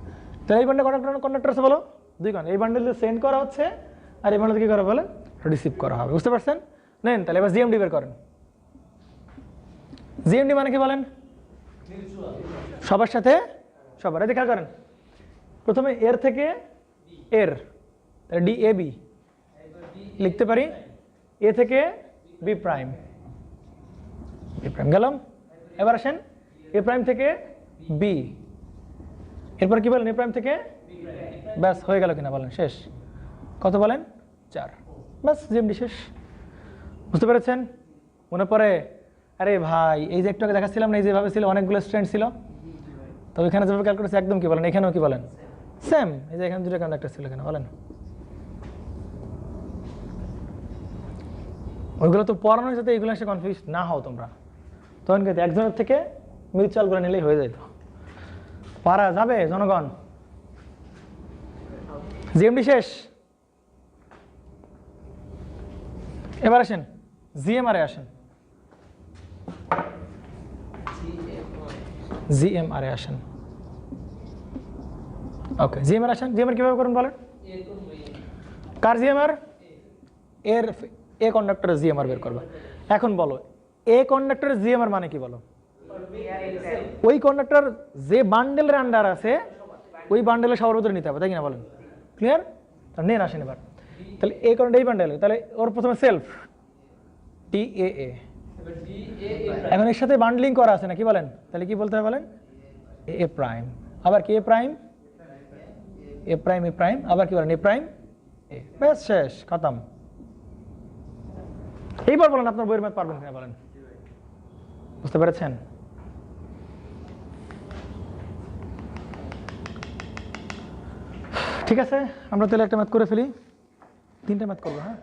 তাহলে এই বান্ডেল কন্ডাক্টর আছে বলো দুই কারণ, এই বান্ডেল সেন্ড করা হচ্ছে আর এই বান্ডেল কি করা বলে রিসিভ করা হবে। বুঝতে পারছেন? নেন তাহলে এবার জিএমডি বের করেন। জিএমডি মানে কি বলেন সবার সাথে সবার, দেখা করেন প্রথমে এর থেকে এর, তাহলে ডি এ বি লিখতে পারি, এ থেকে বি প্রাইম, বি প্রাইম গেলাম। এবার আসেন এ প্রাইম থেকে বি, এরপর কি বলেন এ প্রাইম থেকে, ব্যাস হয়ে গেল কিনা বলেন, শেষ। কত বলেন 4, ব্যাস জিএমডি শেষ। বুঝতে পেরেছেন? মনে পড়ে? আরে ভাই এই যে একটু আগে দেখাচ্ছিলাম না, এই যেভাবে ছিল অনেকগুলো স্ট্যান্ড ছিল, তো ওইখানে যেভাবে ক্যালকুলেট করেছে একদম কি বলেন এখানেও কি বলেন সেম। এই যে এখানে দুটো কন্ডাক্টর ছিল কেন বলেন, ওইগুলো তো পড়ানো যাতে এইগুলো এসে কনফিউজ না হও তোমরা, তখন কিন্তু একজনের থেকে মিউচুয়াল করে নিলেই হয়ে যেত। পারা যাবে জনগণ? জিএমডি শেষ। এবার আসেন জিএমআর এ আসেন, জিএমআর এ আসেন। ওকে জিএমআর আসেন। জিএমআর কিভাবে করুন বলেন? কার জিএমআর? এর এ কন্ডাক্টরের জিএমআর বের করবে। এখন বলো এ কন্ডাক্টরের জিএমআর মানে কি বলো? ওই কন্ডাক্টর যে বান্ডেলের আন্ডার আছে ওই বান্ডেলের সবার ভিতরে নিতে হবে, তাই কিনা বলেন? ক্লিয়ার? তাহলে নেন আসেন এবার। তাহলে এই কন্ডাক্টর এই বান্ডেল, তাহলে ওর প্রথমে সেলফ টি এ এ, এখন এর সাথে বান্ডলিং করা আছে না কি বলেন? তাহলে কি বলতে হবে বলেন? এ প্রাইম, আবার কি এ প্রাইম, এ প্রাইম এ প্রাইম, আবার কি বলেন এ প্রাইম এ, ব্যাস শেষ খতম। এইবার বলেন আপনার বইয়ের ম্যাথ পারবেন কিনা বলেন? বুঝতে পেরেছেন? ঠিক আছে, আমরা তাহলে একটা ম্যাথ করে ফেলি, 3টে ম্যাথ করবো। হ্যাঁ